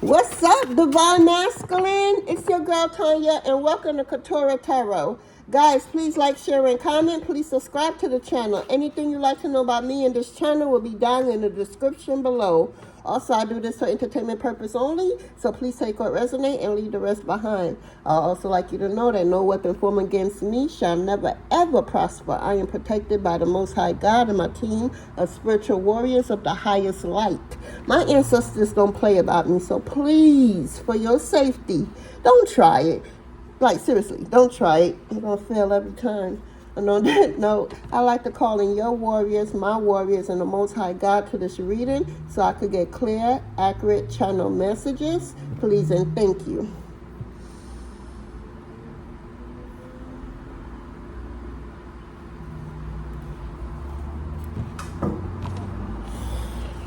What's up, Divine Masculine? It's your girl Tanya, and welcome to Quetrah Tarot. Guys, please like, share, and comment. Please subscribe to the channel. Anything you'd like to know about me and this channel will be down in the description below. Also, I do this for entertainment purpose only, so please take what resonates and leave the rest behind. I'd also like you to know that no weapon formed against me shall never ever prosper. I am protected by the Most High God and my team of spiritual warriors of the highest light. My ancestors don't play about me, so please, for your safety, don't try it. Like, seriously, don't try it. You're going to fail every time. And on that note, I like to call in your warriors, my warriors, and the Most High God to this reading so I could get clear, accurate channel messages. Please and thank you.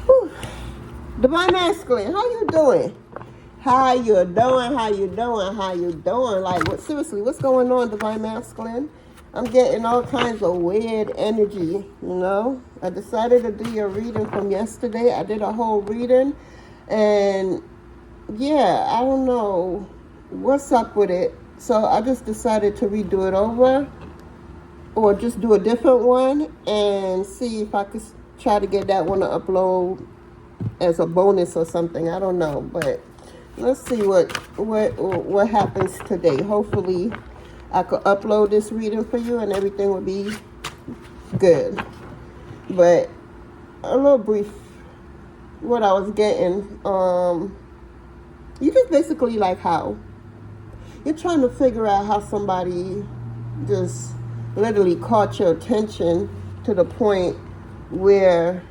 Whew. Divine Masculine, how you doing? How you doing? How you doing? How you doing? Like, what? Seriously, what's going on, Divine Masculine? I'm getting all kinds of weird energy, you know? I decided to do your reading from yesterday. I did a whole reading, and yeah, I don't know what's up with it. So I just decided to redo it over, or just do a different one, and see if I could try to get that one to upload as a bonus or something. I don't know, but let's see what happens today. Hopefully I could upload this reading for you and everything will be good. But a little brief, what I was getting, you just basically like how you're trying to figure out how somebody just literally caught your attention to the point where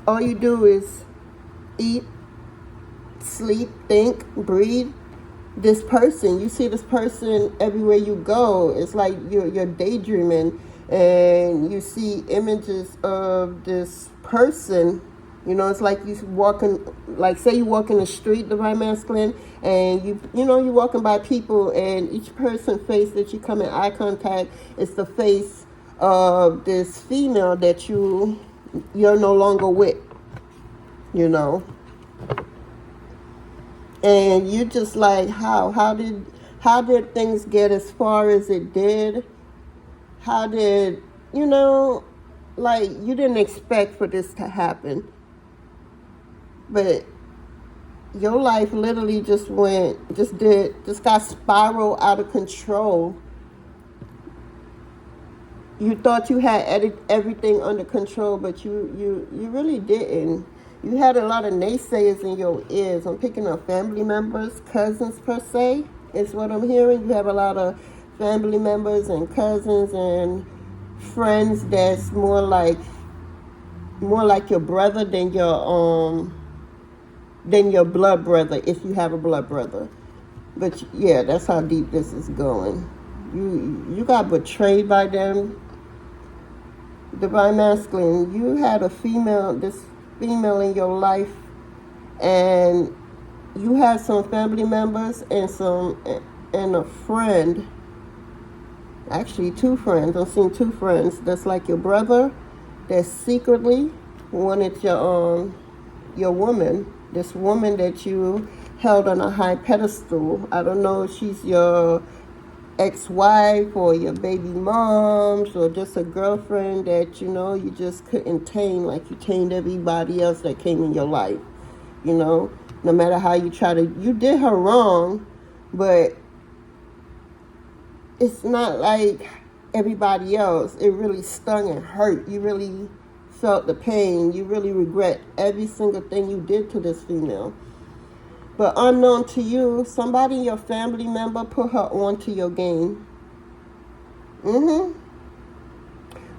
all you do is eat, sleep, think, breathe. This person, you see this person everywhere you go. It's like you're daydreaming and you see images of this person. You know, it's like you walking, like say you walk in the street, Divine Masculine, and you're walking by people, and each person's face that you come in eye contact is the face of this female that you're no longer with, you know. And you just like, how did things get as far as it did? How did, like, you didn't expect for this to happen. But your life literally just got spiraled out of control. You thought you had everything under control, but you really didn't. You had a lot of naysayers in your ears. I'm picking up family members, cousins per se, is what I'm hearing. You have a lot of family members and cousins and friends that's more like your brother than your blood brother, if you have a blood brother. But yeah, that's how deep this is going. You got betrayed by them. Divine Masculine, you had this female in your life, and you had some family members and a friend, actually 2 friends. I'm seeing 2 friends that's like your brother that secretly wanted your woman, this woman that you held on a high pedestal. I don't know if she's your ex-wife or your baby moms or just a girlfriend that you just couldn't tame like you tamed everybody else that came in your life. No matter how you you did her wrong, but it's not like everybody else. It really stung and hurt. You really felt the pain. You really regret every single thing you did to this female. But unknown to you, somebody in your family member put her onto your game.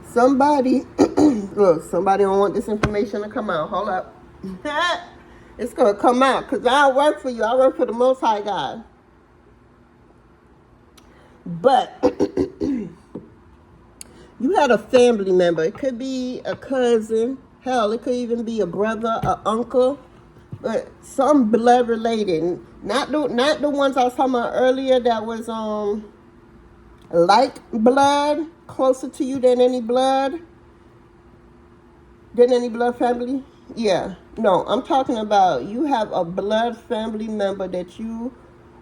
Somebody, look, somebody don't want this information to come out. Hold up. It's going to come out because I don't work for you. I work for the Most High God. But you had a family member. It could be a cousin. Hell, it could even be a brother, an uncle. But some blood related, not the ones I was talking about earlier that was like blood, closer to you than any blood family. Yeah, no, I'm talking about you have a blood family member that you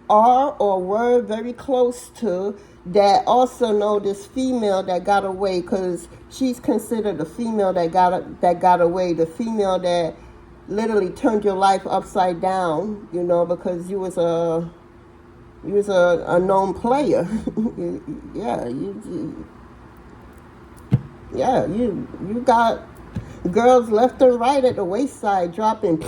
are or were very close to that also know this female that got away, because she's considered the female that got away, the female that literally turned your life upside down, you know, because you was a known player. Yeah, you got girls left and right at the wayside dropping.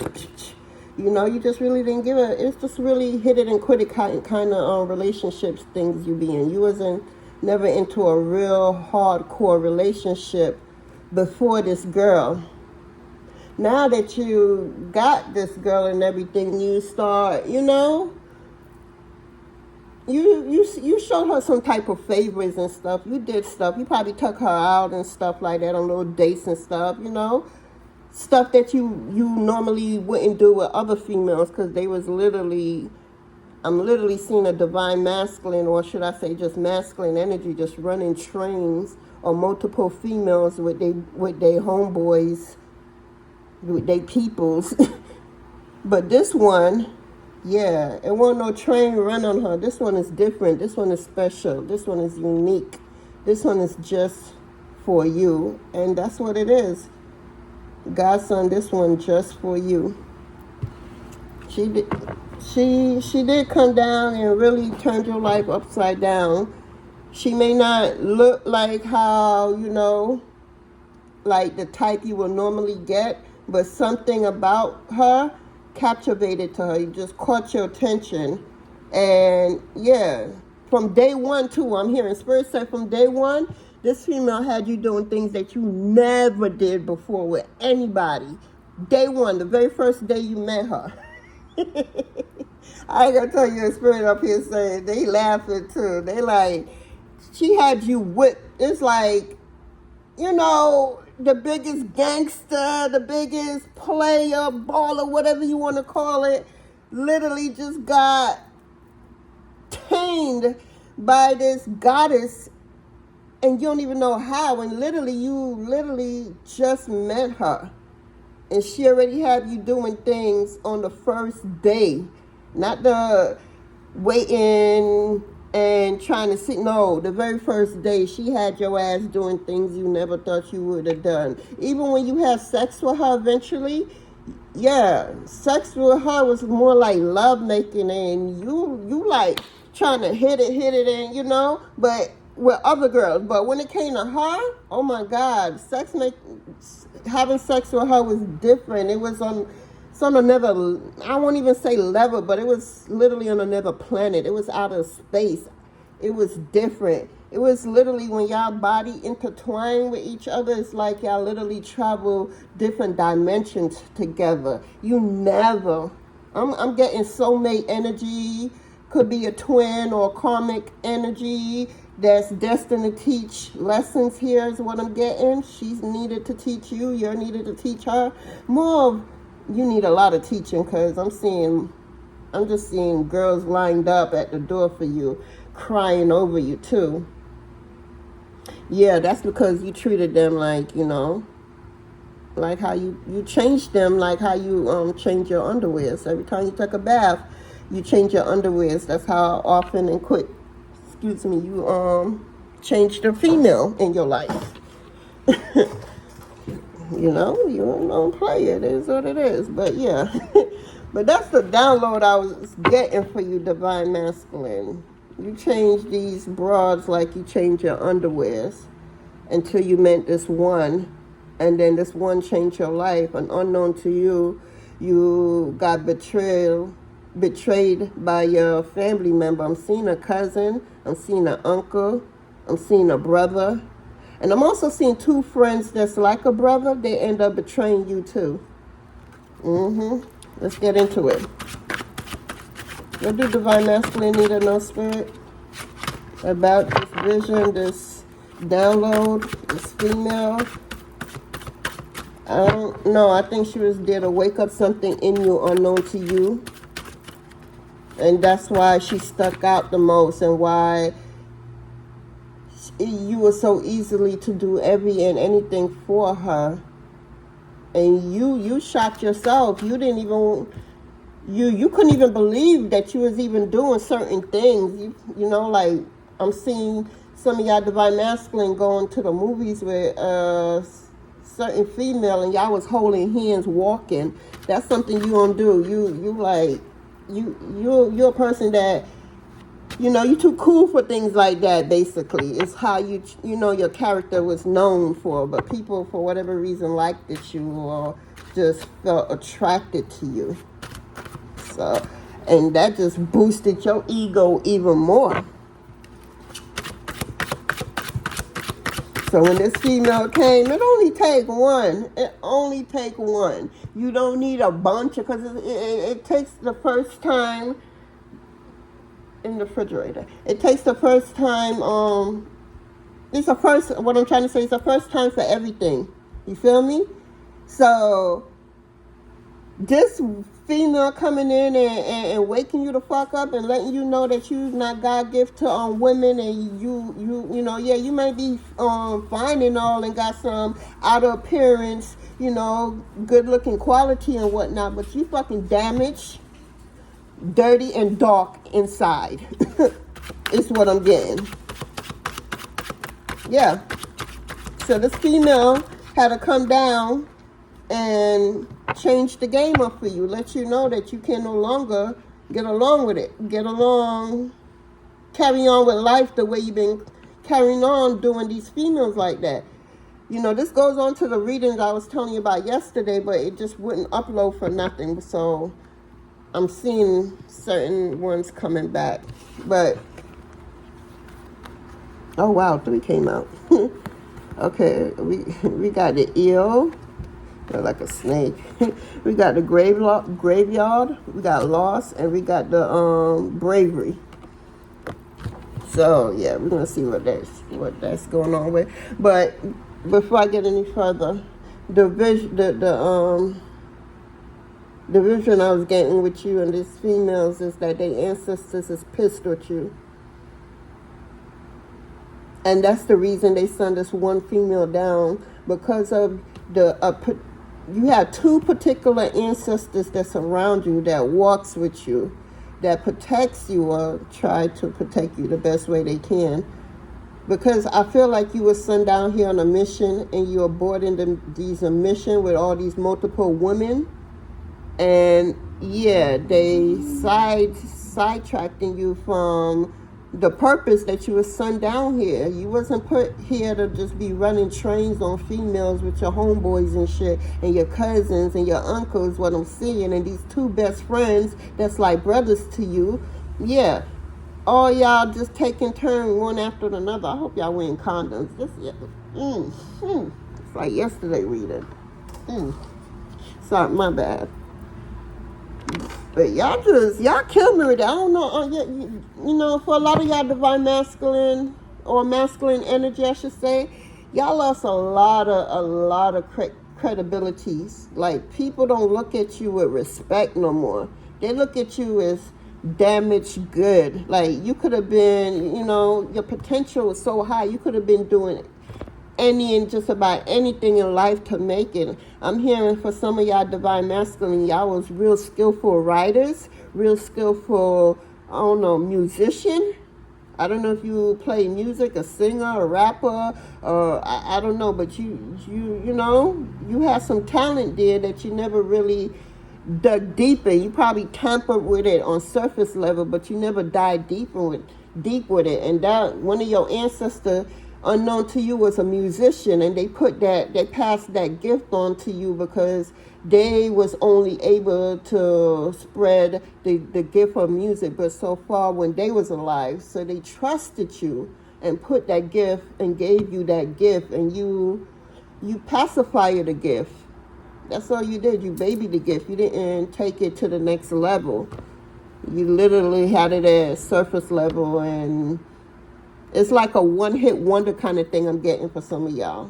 You know, you just really didn't give a. It's just really hit it and quit it kind of relationships things you be in. You wasn't never into a real hardcore relationship before this girl. Now that you got this girl and everything, you start, you know, you showed her some type of favors and stuff. You did stuff. You probably took her out and stuff like that on little dates and stuff, you know. Stuff that you normally wouldn't do with other females, because they was literally, I'm literally seeing a divine masculine, or should I say just masculine energy, just running trains or multiple females with they homeboys, with they peoples. But this one, yeah, it wasn't no train run on her. This one is different. This one is special. This one is unique. This one is just for you. And that's what it is. God sent this one just for you. She did come down and really turned your life upside down. She may not look like how, you know, like the type you will normally get, but something about her captivated to her. You just caught your attention. And yeah, from day one too, I'm hearing Spirit said from day one, this female had you doing things that you never did before with anybody. Day one, the very first day you met her. I ain't gonna tell you a spirit up here saying they laughing too. They like, she had you whipped. It's like, you know, the biggest gangster, the biggest player, baller, whatever you want to call it, literally just got tamed by this goddess, and you don't even know how. And you just met her, and she already had you doing things on the first day, not the waiting and trying to see. No, the very first day, she had your ass doing things you never thought you would have done. Even when you had sex with her eventually, yeah, sex with her was more like love making, and you like trying to hit it, and you know, but with other girls. But when it came to her, oh my God, having sex with her was different. It was on another, I won't even say level, but it was literally on another planet. It was out of space. It was different. It was literally when y'all body intertwined with each other, it's like y'all literally travel different dimensions together. You never, I'm getting soulmate energy, could be a twin or karmic energy that's destined to teach lessons. Here is what I'm getting. She's needed to teach you. You're needed to teach her. More of, you need a lot of teaching, because I'm just seeing girls lined up at the door for you, crying over you too. Yeah, that's because you treated them like, you know, like how you changed them, like how you change your underwears. Every time you take a bath, you change your underwears. That's how often and quick, you change the female in your life. You know, you don't play it. It is what it is. But yeah, but that's the download I was getting for you, Divine Masculine. You change these broads like you change your underwears until you met this one, and then this one changed your life. And unknown to you, you got betrayed by your family member. I'm seeing a cousin. I'm seeing an uncle. I'm seeing a brother. And I'm also seeing two friends that's like a brother. They end up betraying you too. Let's get into it. What do Divine Masculine need to know, Spirit, about this vision, this download, this female? I don't know. I think she was there to wake up something in you unknown to you. And that's why she stuck out the most, and why you were so easily to do every and anything for her. and you shot yourself. You didn't even, you couldn't even believe that you was even doing certain things. You know, like, I'm seeing some of y'all divine masculine going to the movies with certain female, and y'all was holding hands walking. That's something you don't do. You're a person that, you know, you're too cool for things like that, basically. It's how you know, your character was known for, but people, for whatever reason, liked it you or just felt attracted to you. So, and that just boosted your ego even more. So when this female came, it only take one. It only take one. You don't need a bunch, because it takes the first time in the refrigerator. It takes the first time, it's the first, what I'm trying to say, it's the first time for everything. You feel me? So this female coming in and waking you the fuck up and letting you know that you're not God gift to women, and you know, yeah, you might be fine and all and got some outer appearance, you know, good looking quality and whatnot, but you fucking damaged, dirty and dark inside. Is what I'm getting. Yeah. So this female had to come down and change the game up for you, let you know that you can no longer get along with it, carry on with life the way you've been carrying on doing these females like that. You know, this goes on to the readings I was telling you about yesterday, but it just wouldn't upload for nothing. So I'm seeing certain ones coming back. But, oh wow, 3 came out. Okay, we got the eel. Like a snake. We got the graveyard, we got loss, and we got the bravery. So yeah, we're gonna see what that's going on with. But before I get any further, the vision I was getting with you and these females is that their ancestors is pissed with you. And that's the reason they sent this one female down, because of you have 2 particular ancestors that surround you, that walks with you, that protects you or try to protect you the best way they can. Because I feel like you were sent down here on a mission, and you're aborting these mission with all these multiple women. And yeah, they sidetracking you from the purpose that you were sent down here. You wasn't put here to just be running trains on females with your homeboys and shit, and your cousins and your uncles, what I'm seeing, and these 2 best friends that's like brothers to you. Yeah, all y'all just taking turns one after another. I hope y'all wearing condoms. It's like yesterday reading. Sorry, my bad. But y'all kill me with that. I don't know, you know, for a lot of y'all divine masculine, or masculine energy, I should say, y'all lost a lot of credibilities. Like, people don't look at you with respect no more. They look at you as damaged good. Like, you could have been, you know, your potential was so high, you could have been doing any and just about anything in life to make it. I'm hearing for some of y'all divine masculine, y'all was real skillful writers, real skillful, I don't know, musician. I don't know if you play music, a singer, a rapper, or I don't know, but you know, you have some talent there that you never really dug deep in. You probably tampered with it on surface level, but you never dive deep with it. And that one of your ancestors, unknown to you, was a musician, and they passed that gift on to you because they was only able to spread the gift of music, but so far when they was alive. So they trusted you and put that gift and gave you that gift, and you pacify the gift. That's all you did. You babied the gift. You didn't take it to the next level. You literally had it at surface level, and it's like a one-hit wonder kind of thing I'm getting for some of y'all.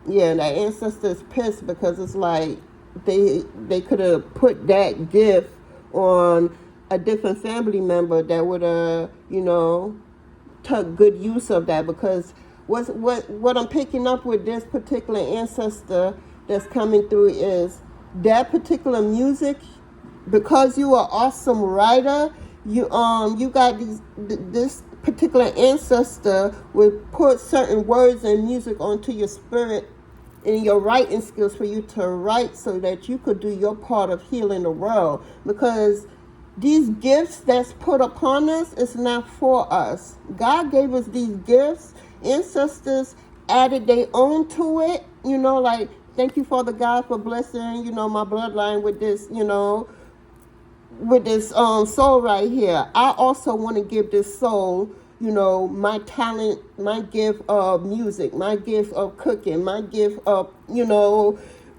Yeah, and that ancestor's pissed because it's like they could have put that gift on a different family member that would have, you know, took good use of that. Because what I'm picking up with this particular ancestor, that's coming through is that particular music, because you are awesome writer, you got this particular ancestor would put certain words and music onto your spirit and your writing skills for you to write so that you could do your part of healing the world. Because these gifts that's put upon us is not for us. God gave us these gifts. Ancestors added their own to it. Like, thank you, Father God, for blessing, my bloodline with this, with this soul right here. I also want to give this soul, my talent, my gift of music, my gift of cooking, my gift of,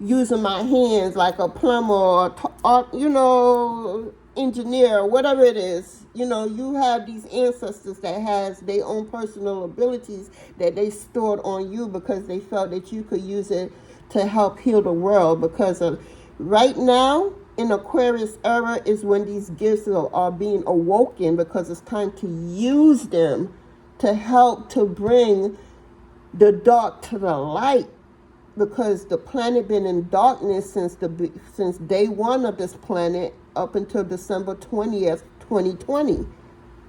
using my hands like a plumber or, engineer, whatever it is. You have these ancestors that has their own personal abilities that they stored on you because they felt that you could use it to help heal the world. Because of right now in Aquarius era is when these gifts are being awoken, because it's time to use them to help to bring the dark to the light. Because the planet been in darkness since day one of this planet up until December 20th, 2020.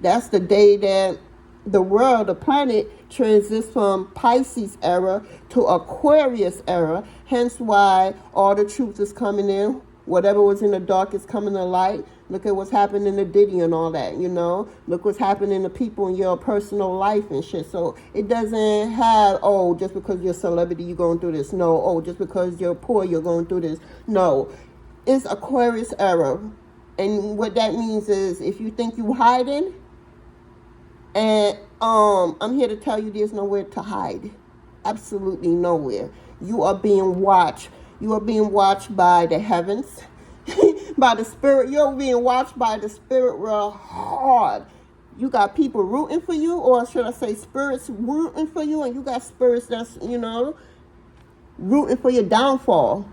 That's the day that the planet transits from Pisces era to Aquarius era. Hence why all the truth is coming in. Whatever was in the dark is coming to light. Look at what's happening to Diddy and all that, Look what's happening to people in your personal life and shit. So it doesn't have, just because you're a celebrity, you're going through this. No, just because you're poor, you're going through this. No, it's Aquarius era. And what that means is if you think you're hiding, and I'm here to tell you there's nowhere to hide. Absolutely nowhere. You are being watched. You are being watched by the heavens, by the spirit. You're being watched by the spirit real hard. You got people rooting for you, or should I say spirits rooting for you, and you got spirits that's, rooting for your downfall.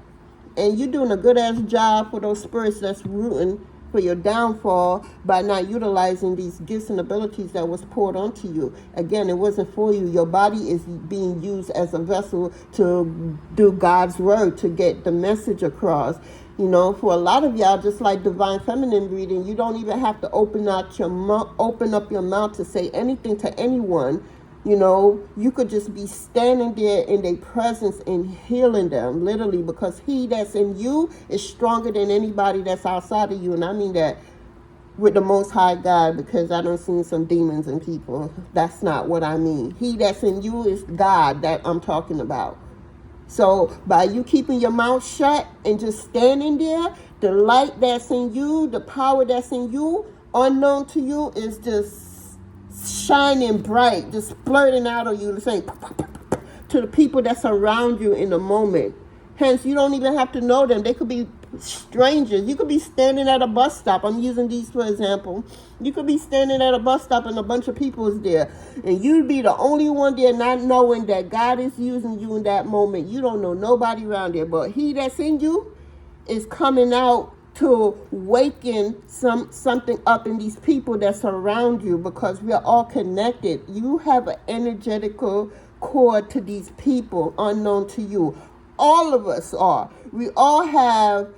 And you're doing a good-ass job for those spirits that's rooting for your downfall by not utilizing these gifts and abilities that was poured onto you. Again, it wasn't for you. Your body is being used as a vessel to do God's word, to get the message across. For a lot of y'all, just like divine feminine reading, you don't even have to open up your mouth to say anything to anyone. You could just be standing there in their presence and healing them, literally, because he that's in you is stronger than anybody that's outside of you. And I mean that with the Most High God, because I done seen some demons in people. That's not what I mean. He that's in you is God that I'm talking about. So by you keeping your mouth shut and just standing there, the light that's in you, the power that's in you, unknown to you, is just shining bright, just blurting out of you, saying to the people that's around you in the moment. Hence, you don't even have to know them. They could be strangers. You could be standing at a bus stop. I'm using these for example. You could be standing at a bus stop and a bunch of people is there, and you'd be the only one there, not knowing that God is using you in that moment. You don't know nobody around there, but he that's in you is coming out to waken something up in these people that's around you, because we are all connected. You have an energetical cord to these people unknown to you. All of us are. We all have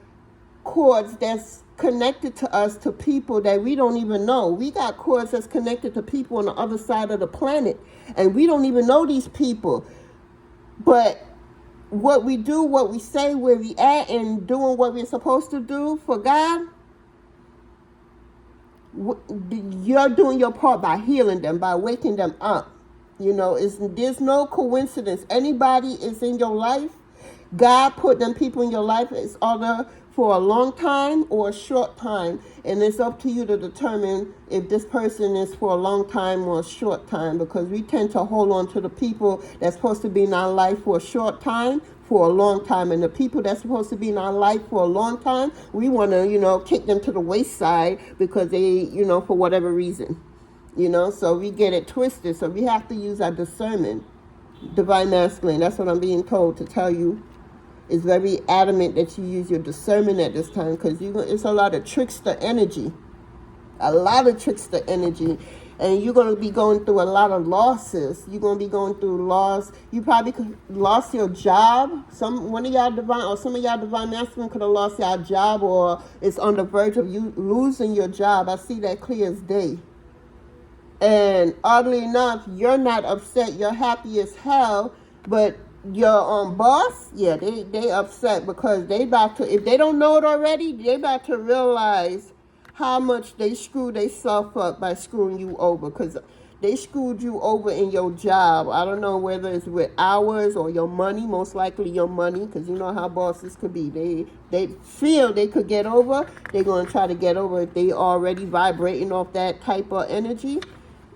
cords that's connected to us, to people that we don't even know. We got cords that's connected to people on the other side of the planet, and we don't even know these people. But what we do, what we say, where we at, and doing what we're supposed to do for God, you're doing your part by healing them, by waking them up. There's no coincidence. Anybody is in your life. God put them people in your life. It's either for a long time or a short time, and it's up to you to determine if this person is for a long time or a short time, because we tend to hold on to the people that's supposed to be in our life for a short time, for a long time, and the people that's supposed to be in our life for a long time, we want to, kick them to the wayside because they, for whatever reason, so we get it twisted. So we have to use our discernment. Divine masculine, that's what I'm being told to tell you. It's very adamant that you use your discernment at this time, because it's a lot of trickster energy. A lot of trickster energy. And you're going to be going through a lot of losses. You're going to be going through loss. You probably lost your job. One of y'all divine, or some of y'all divine masculine could have lost your job, or it's on the verge of you losing your job. I see that clear as day. And oddly enough, you're not upset. You're happy as hell. But your boss, yeah, they upset because they about to, if they don't know it already, they about to realize how much they screwed themselves up by screwing you over, because they screwed you over in your job. I don't know whether it's with hours or your money, most likely your money, because you know how bosses could be. They feel they could get over. They're going to try to get over if they already vibrating off that type of energy.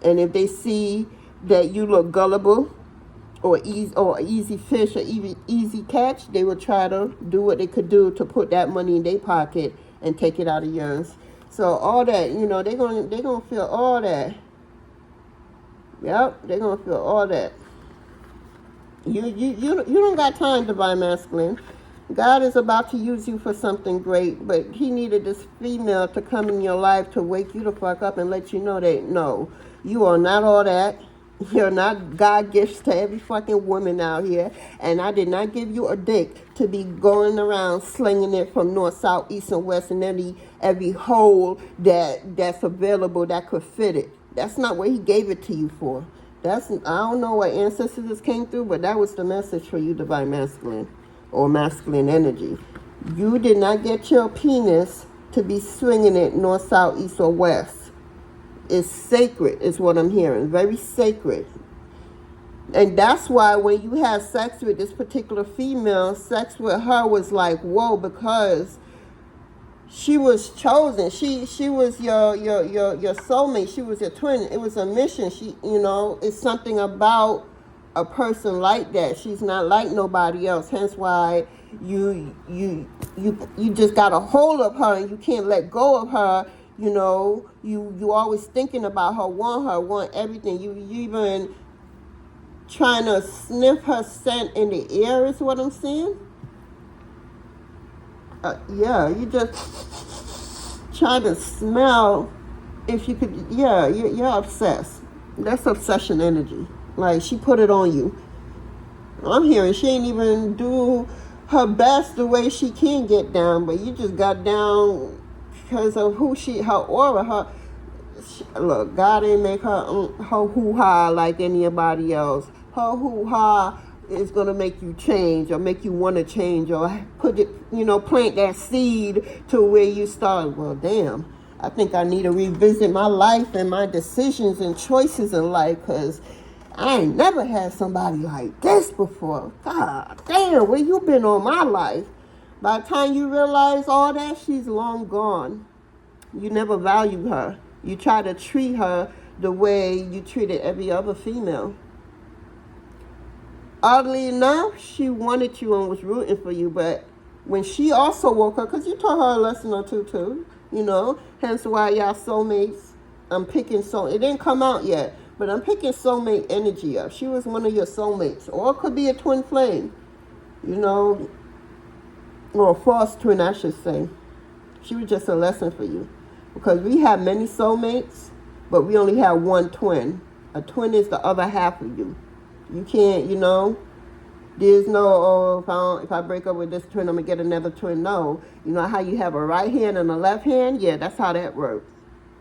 And if they see that you look gullible or easy fish or easy catch, they will try to do what they could do to put that money in their pocket and take it out of yours. So all that, you know, they're gonna feel all that. Yep, they're gonna feel all that. You don't got time, divine masculine. God is about to use you for something great, but he needed this female to come in your life to wake you the fuck up and let you know that no, you are not all that. You're not God gifts to every fucking woman out here. And I did not give you a dick to be going around slinging it from north, south, east, and west in every hole that's available that could fit it. That's not what he gave it to you for. I don't know what ancestors came through, but that was the message for you, divine masculine or masculine energy. You did not get your penis to be swinging it north, south, east, or west. It's sacred, is what I'm hearing. Very sacred. And that's why when you had sex with this particular female, sex with her was like, whoa, because she was chosen. She was your soulmate. She was your twin. It was a mission. It's something about a person like that. She's not like nobody else. Hence why you just got a hold of her and you can't let go of her. You know, you always thinking about her, want everything. You even trying to sniff her scent in the air is what I'm saying. Yeah, you just try to smell if you could. Yeah, you're obsessed. That's obsession energy. Like, she put it on you. I'm hearing she ain't even do her best the way she can get down, but you just got down because of her aura, look, God didn't make her hoo-ha like anybody else. Her hoo-ha is going to make you change or make you want to change or plant that seed to where you start, well, damn, I think I need to revisit my life and my decisions and choices in life, because I ain't never had somebody like this before. God damn, where you been all my life? By the time you realize all that, she's long gone. You never valued her. You try to treat her the way you treated every other female. Oddly enough, she wanted you and was rooting for you, but when she also woke up, because you taught her a lesson or two too, hence why y'all soulmates, I'm picking it didn't come out yet, but I'm picking soulmate energy up. She was one of your soulmates, or it could be a twin flame, or a false twin, I should say. She was just a lesson for you. Because we have many soulmates, but we only have one twin. A twin is the other half of you. You can't, there's no, if I break up with this twin, I'm going to get another twin. No. You know how you have a right hand and a left hand? Yeah, that's how that works.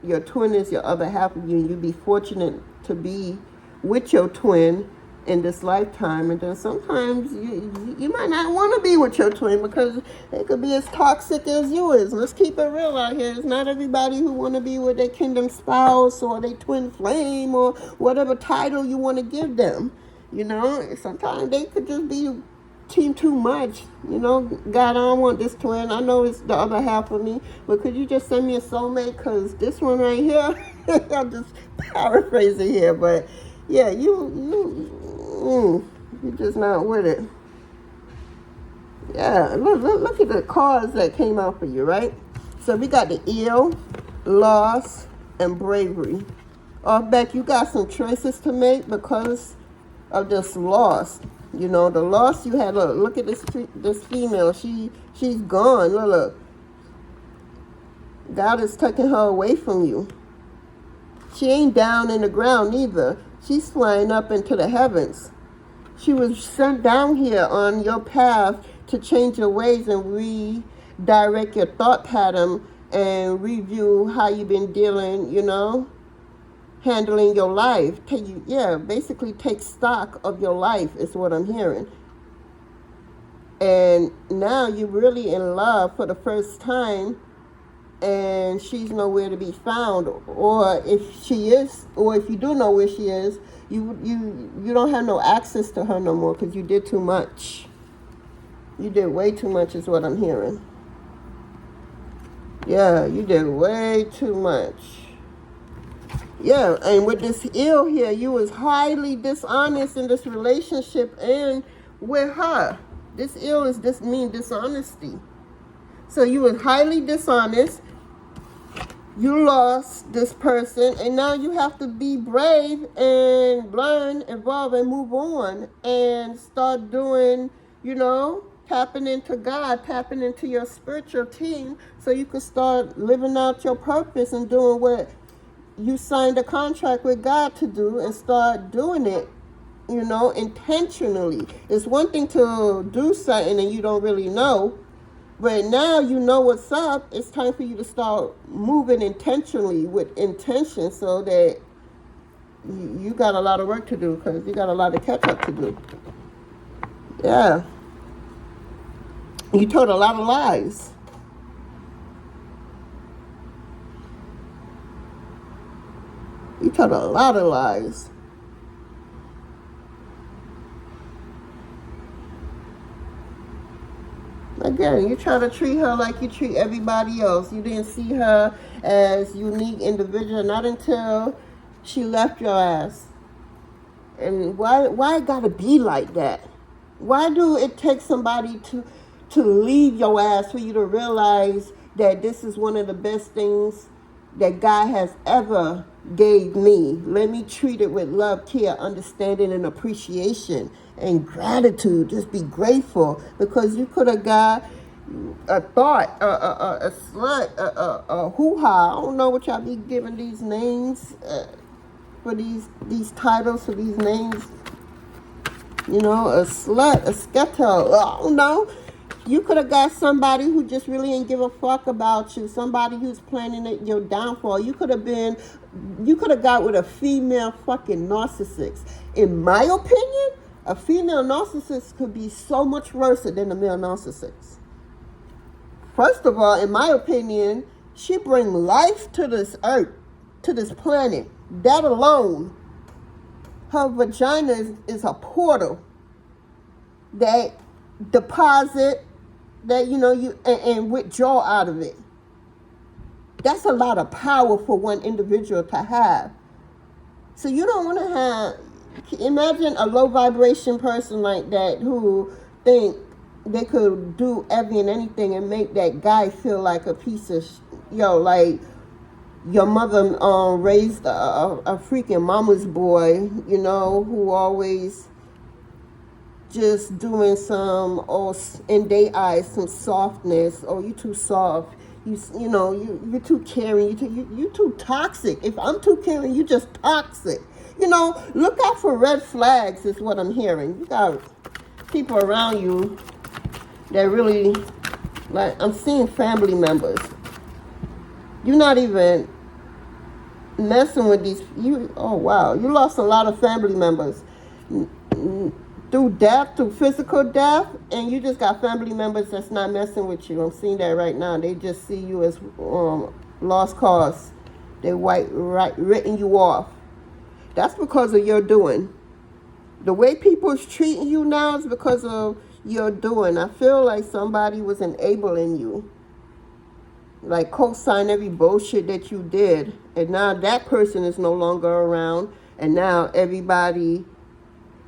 Your twin is your other half of you, and you'd be fortunate to be with your twin in this lifetime. And then sometimes you might not want to be with your twin because they could be as toxic as you is. Let's keep it real out here. It's not everybody who want to be with their kingdom spouse or their twin flame or whatever title you want to give them. Sometimes they could just be team too much. God, I don't want this twin. I know it's the other half of me, but could you just send me a soulmate? Because this one right here, I'm just paraphrasing here, but yeah, you're just not with it. Yeah, look at the cards that came out for you, right? So we got the eel, loss, and bravery. Beck, you got some choices to make because of this loss. The loss you had. Look at this female. She's gone. Look. God is taking her away from you. She ain't down in the ground either. She's flying up into the heavens. She was sent down here on your path to change your ways and redirect your thought pattern and review how you've been dealing, handling your life. Basically take stock of your life is what I'm hearing. And now you're really in love for the first time, and she's nowhere to be found. Or if she is, or if you do know where she is, you don't have no access to her no more because you did too much. You did way too much is what I'm hearing. Yeah, you did way too much. Yeah, and with this ill here, you was highly dishonest in this relationship and with her. This ill is mean dishonesty. So you was highly dishonest. You lost this person, and now you have to be brave and learn, evolve, and move on and start doing, tapping into God, tapping into your spiritual team so you can start living out your purpose and doing what you signed a contract with God to do and start doing it, intentionally. It's one thing to do something and you don't really know, but now you know what's up. It's time for you to start moving intentionally with intention so that you got a lot of work to do because you got a lot of catch up to do. Yeah. You told a lot of lies. You told a lot of lies. Again, you try to treat her like you treat everybody else. You didn't see her as unique individual, not until she left your ass. And why it gotta be like that? Why do it take somebody to leave your ass for you to realize that this is one of the best things that God has ever gave me? Let me treat it with love, care, understanding, and appreciation and gratitude. Just be grateful, because you could have got a thought, a slut, a hoo-ha. I don't know what y'all be giving these names for these titles, for these names. A slut, a sketo. I don't know. You could have got somebody who just really ain't give a fuck about you. Somebody who's planning your downfall. You could have got with a female fucking narcissist. In my opinion, a female narcissist could be so much worse than a male narcissist. First of all, in my opinion, she bring life to this earth, to this planet. That alone, her vagina is a portal that deposit, that you and withdraw out of it. That's a lot of power for one individual to have. So you don't want to imagine a low vibration person like that who think they could do every and anything and make that guy feel like a piece of like your mother raised a freaking mama's boy, who always just doing some, in their eyes, some softness. You too soft. You're too caring. You too toxic. If I'm too caring, you just toxic. Look out for red flags is what I'm hearing. You got people around you that really, like, I'm seeing family members. You're not even messing with these. Oh wow, you lost a lot of family members through death, through physical death, and you just got family members that's not messing with you. I'm seeing that right now. They just see you as lost cause. They're written you off. That's because of your doing. The way people's treating you now is because of your doing. I feel like somebody was enabling you, like co-sign every bullshit that you did, and now that person is no longer around, and now everybody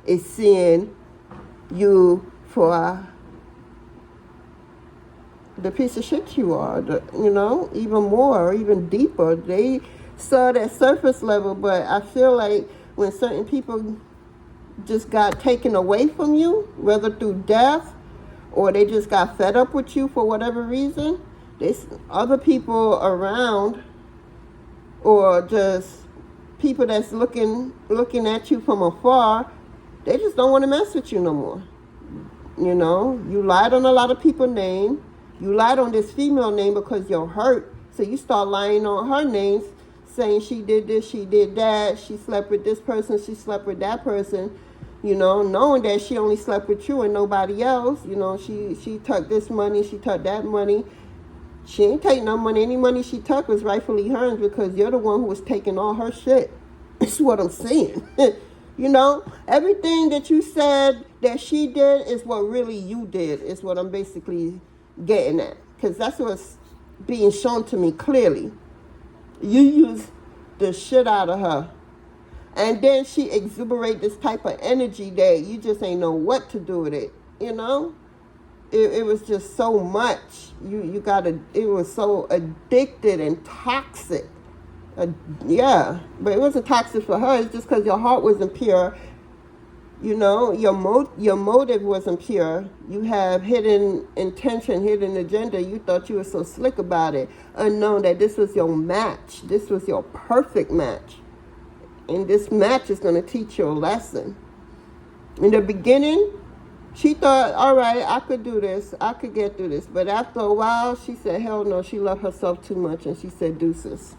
is seeing you for the piece of shit you are, even more, even deeper. They saw that surface level, but I feel like when certain people just got taken away from you, whether through death or they just got fed up with you for whatever reason, there's other people around, or just people that's looking at you from afar, they just don't want to mess with you no more. You know, you lied on a lot of people's name. You lied on this female name because you're hurt. So you start lying on her names, saying she did this, she did that, she slept with this person, she slept with that person. You know, knowing that she only slept with you and nobody else. You know, she took this money, she took that money. She ain't take no money. Any money she took was rightfully hers because you're the one who was taking all her shit. That's what I'm saying. You know, everything that you said that she did is what really you did, is what I'm basically getting at. Because that's what's being shown to me clearly. You used the shit out of her. And then she exuberate this type of energy that you just ain't know what to do with it, you know? It was just so much. It was so addicted and toxic. Yeah, but it wasn't toxic for her. It's just because your heart wasn't pure. You know, your motive wasn't pure. You have hidden intention, hidden agenda. You thought you were so slick about it, unknown that this was your match. This was your perfect match. And this match is going to teach you a lesson. In the beginning, she thought, all right, I could do this. I could get through this. But after a while, she said, hell no. She loved herself too much. And she said, deuces.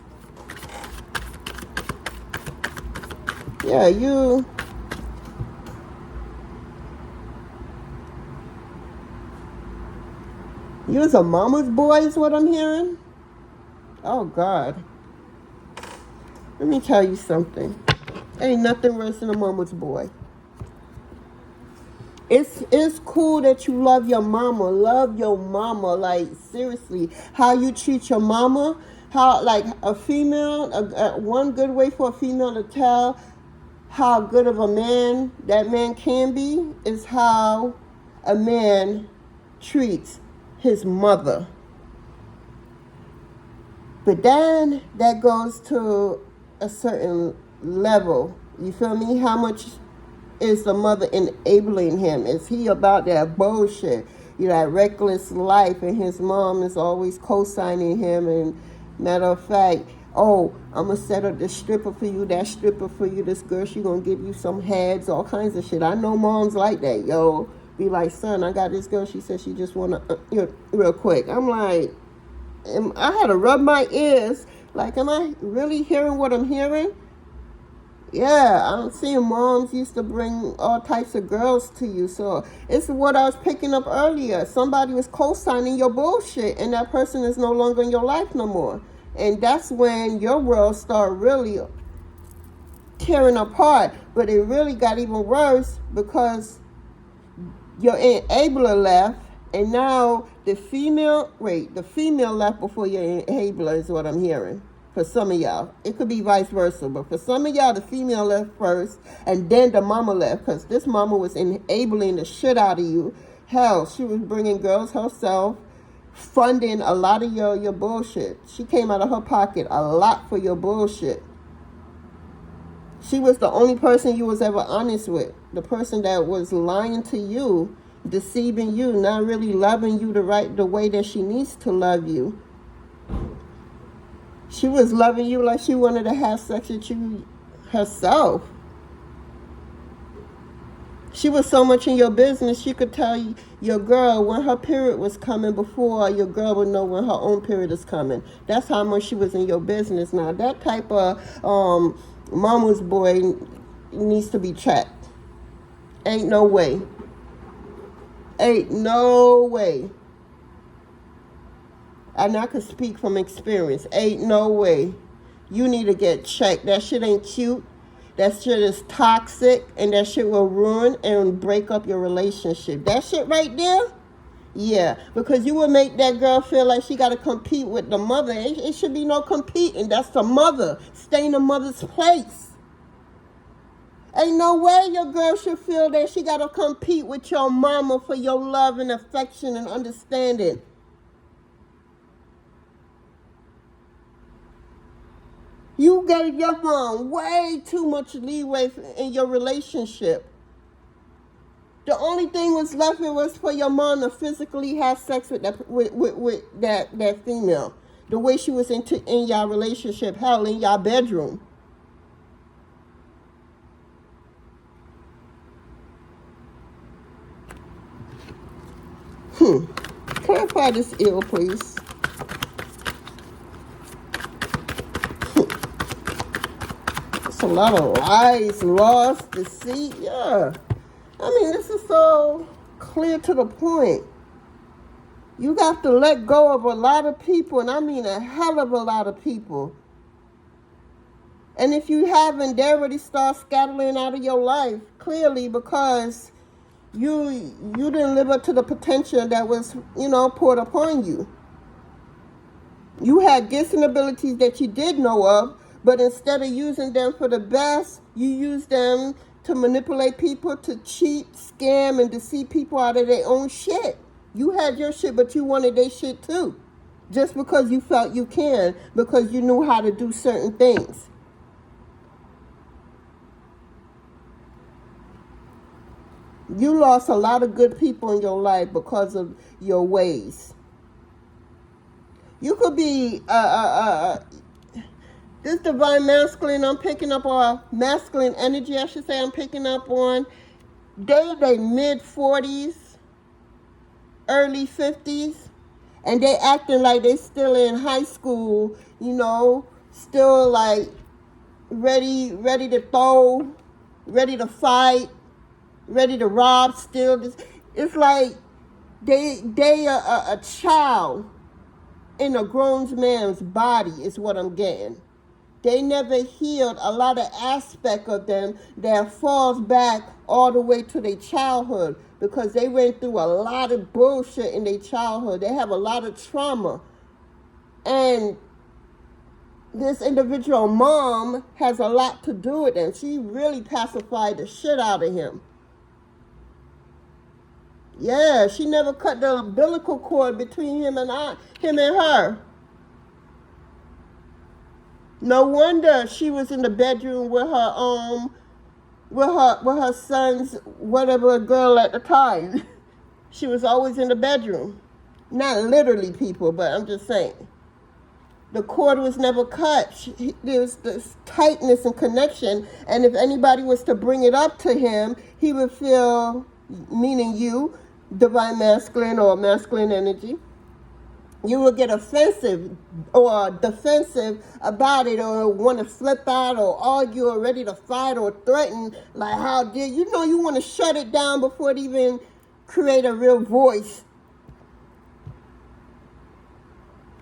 Yeah, you was a mama's boy is what I'm hearing. Oh, God. Let me tell you something. Ain't nothing worse than a mama's boy. It's cool that you love your mama. Love your mama. Like, seriously. How you treat your mama. How, like, a female, one good way for a female to tell how good of a man that man can be is how a man treats his mother. But then that goes to a certain level. You feel me? How much is the mother enabling him? Is he about that bullshit? You know, that reckless life, and his mom is always co-signing him. And matter of fact, oh, I'm going to set up this stripper for you, that stripper for you, this girl, she going to give you some heads, all kinds of shit. I know moms like that, yo. Be like, son, I got this girl, she said she just want to, real quick. I'm like, I had to rub my ears. Like, am I really hearing what I'm hearing? Yeah, I'm seeing moms used to bring all types of girls to you. So it's what I was picking up earlier. Somebody was co-signing your bullshit, and that person is no longer in your life no more. And that's when your world started really tearing apart. But it really got even worse because your enabler left, and now the female left before your enabler is what I'm hearing. For some of y'all. It could be vice versa. But for some of y'all, the female left first, and then the mama left. Because this mama was enabling the shit out of you. Hell, she was bringing girls herself, funding a lot of your bullshit. She came out of her pocket a lot for your bullshit. She was the only person you was ever honest with. The person that was lying to you, deceiving you, not really loving you the way that she needs to love you. She was loving you like she wanted to have sex with you herself. She was so much in your business, she could tell you, your girl when her period was coming before your girl would know when her own period is coming. That's how much she was in your business. Now, that type of mama's boy needs to be checked. Ain't no way. Ain't no way. And I could speak from experience. Ain't no way. You need to get checked. That shit ain't cute. That shit is toxic. And that shit will ruin and break up your relationship. That shit right there? Yeah. Because you will make that girl feel like she got to compete with the mother. It should be no competing. That's the mother. Stay in the mother's place. Ain't no way your girl should feel that she got to compete with your mama for your love and affection and understanding. You gave your mom way too much leeway in your relationship. The only thing was left was for your mom to physically have sex with that female. The way she was in y'all relationship, hell, in y'all bedroom. Clarify this ill, please. It's a lot of lies, loss, deceit. Yeah. I mean, this is so clear to the point. You got to let go of a lot of people, and I mean a hell of a lot of people. And if you haven't, they already start scattering out of your life, clearly, because you didn't live up to the potential that was, poured upon you. You had gifts and abilities that you did know of, but instead of using them for the best, you used them to manipulate people, to cheat, scam, and deceive people out of their own shit. You had your shit, but you wanted their shit too. Just because you felt you can, because you knew how to do certain things. You lost a lot of good people in your life because of your ways. You could be this divine masculine I'm picking up, or masculine energy, I should say, I'm picking up on. They mid-40s, early 50s, and they acting like they still in high school, still like ready to throw, ready to fight, ready to rob, steal. It's like they are a child in a grown man's body is what I'm getting. They never healed a lot of aspect of them that falls back all the way to their childhood, because they went through a lot of bullshit in their childhood. They have a lot of trauma. And this individual mom has a lot to do with them. She really pacified the shit out of him. Yeah, she never cut the umbilical cord between him and her. No wonder she was in the bedroom with her son's whatever girl at the time. She was always in the bedroom. Not literally, people, but I'm just saying. The cord was never cut. There was this tightness and connection, and if anybody was to bring it up to him, he would feel, meaning you, divine masculine or masculine energy, you will get offensive or defensive about it, or want to flip out or argue or ready to fight or threaten, like how dare you. You want to shut it down before it even create a real voice.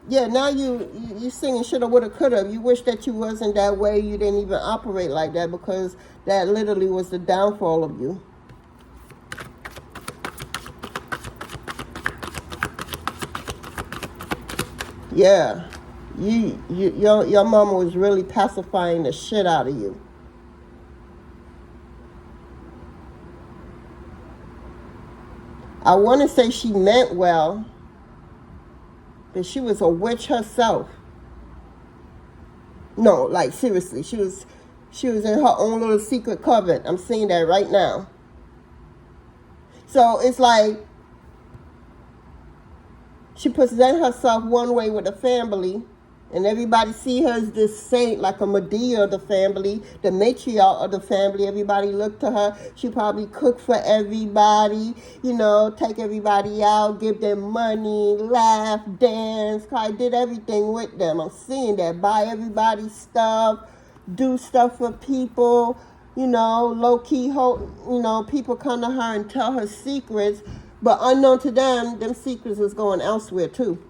Yeah, now you singing shoulda, woulda, coulda. You wish that you wasn't that way. You didn't even operate like that, because that literally was the downfall of you. Yeah, your mama was really pacifying the shit out of you. I want to say she meant well, but she was a witch herself. No, like seriously, she was in her own little secret coven. I'm seeing that right now. So it's like she presents herself one way with the family, and everybody see her as this saint, like a Medea of the family, the matriarch of the family. Everybody look to her. She probably cook for everybody, take everybody out, give them money, laugh, dance. I did everything with them. I'm seeing that. Buy everybody stuff, do stuff for people, low-key, people come to her and tell her secrets. But unknown to them secrets is going elsewhere too.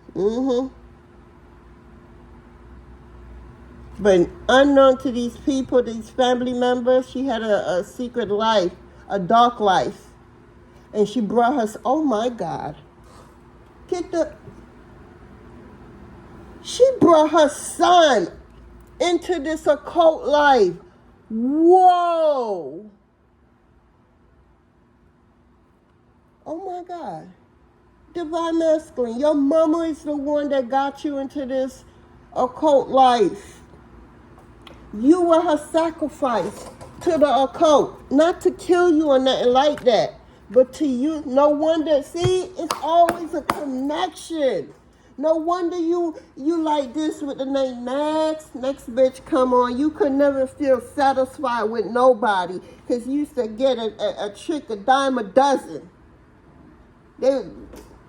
But unknown to these people, these family members, she had a secret life, a dark life. And she brought her, oh my God. She brought her son into this occult life. Whoa. Oh my God. Divine masculine, your mama is the one that got you into this occult life. You were her sacrifice to the occult. Not to kill you or nothing like that, but to you. No wonder, see, it's always a connection. No wonder you like this with the name next bitch come on. You could never feel satisfied with nobody, because you used to get a trick, a dime a dozen.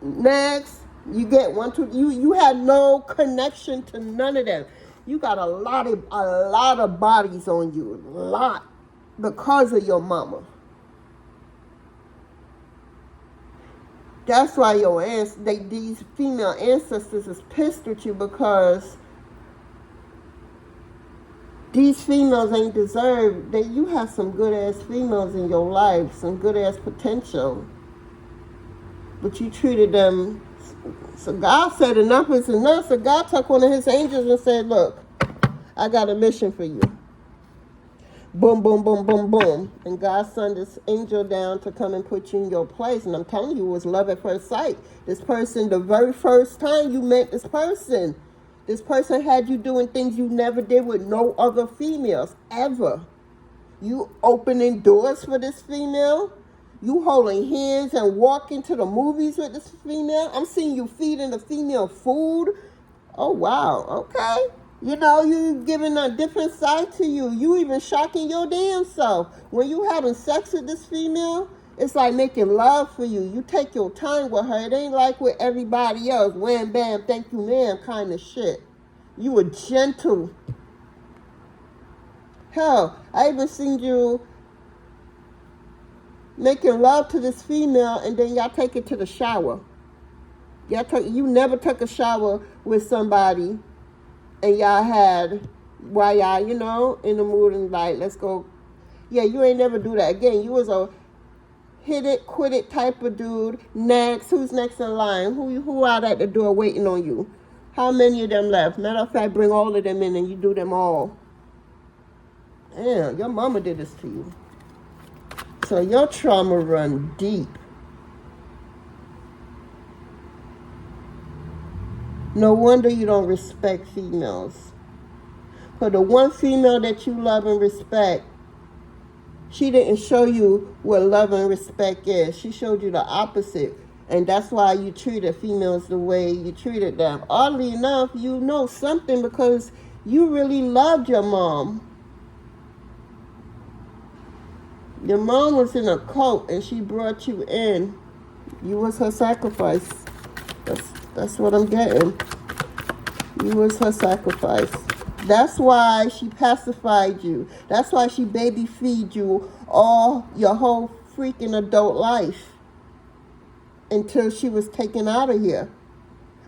Next, you get 1, 2. You had no connection to none of them. You got a lot of bodies on you, a lot, because of your mama. That's why these female ancestors is pissed at you, because these females ain't deserved. You have some good ass females in your life, some good ass potential, but you treated them. So God said enough is enough. So God took one of his angels and said, look, I got a mission for you. Boom, boom, boom, boom, boom. And God sent this angel down to come and put you in your place. And I'm telling you, it was love at first sight. This person, the very first time you met this person had you doing things you never did with no other females, ever. You opening doors for this female. You holding hands and walking to the movies with this female. I'm seeing you feeding the female food. Oh, wow. Okay. You know, you giving a different side to you. You even shocking your damn self. When you having sex with this female, it's like making love for you. You take your time with her. It ain't like with everybody else. Wham, bam, thank you, ma'am kind of shit. You were gentle. Hell, I even seen you making love to this female, and then y'all take it to the shower. You never took a shower with somebody, and y'all had, while y'all, you know, in the mood and like, let's go. Yeah, you ain't never do that again. You was a hit it, quit it type of dude. Next, who's next in line? Who out at the door waiting on you? How many of them left? Matter of fact, bring all of them in and you do them all. Damn, your mama did this to you. So your trauma run deep. No wonder you don't respect females. For the one female that you love and respect, she didn't show you what love and respect is. She showed you the opposite. And that's why you treated females the way you treated them. Oddly enough, you know something because you really loved your mom. Your mom was in a cult and she brought you in. You was her sacrifice. That's what I'm getting. You was her sacrifice. That's why she pacified you. That's why she baby feed you all your whole freaking adult life until she was taken out of here.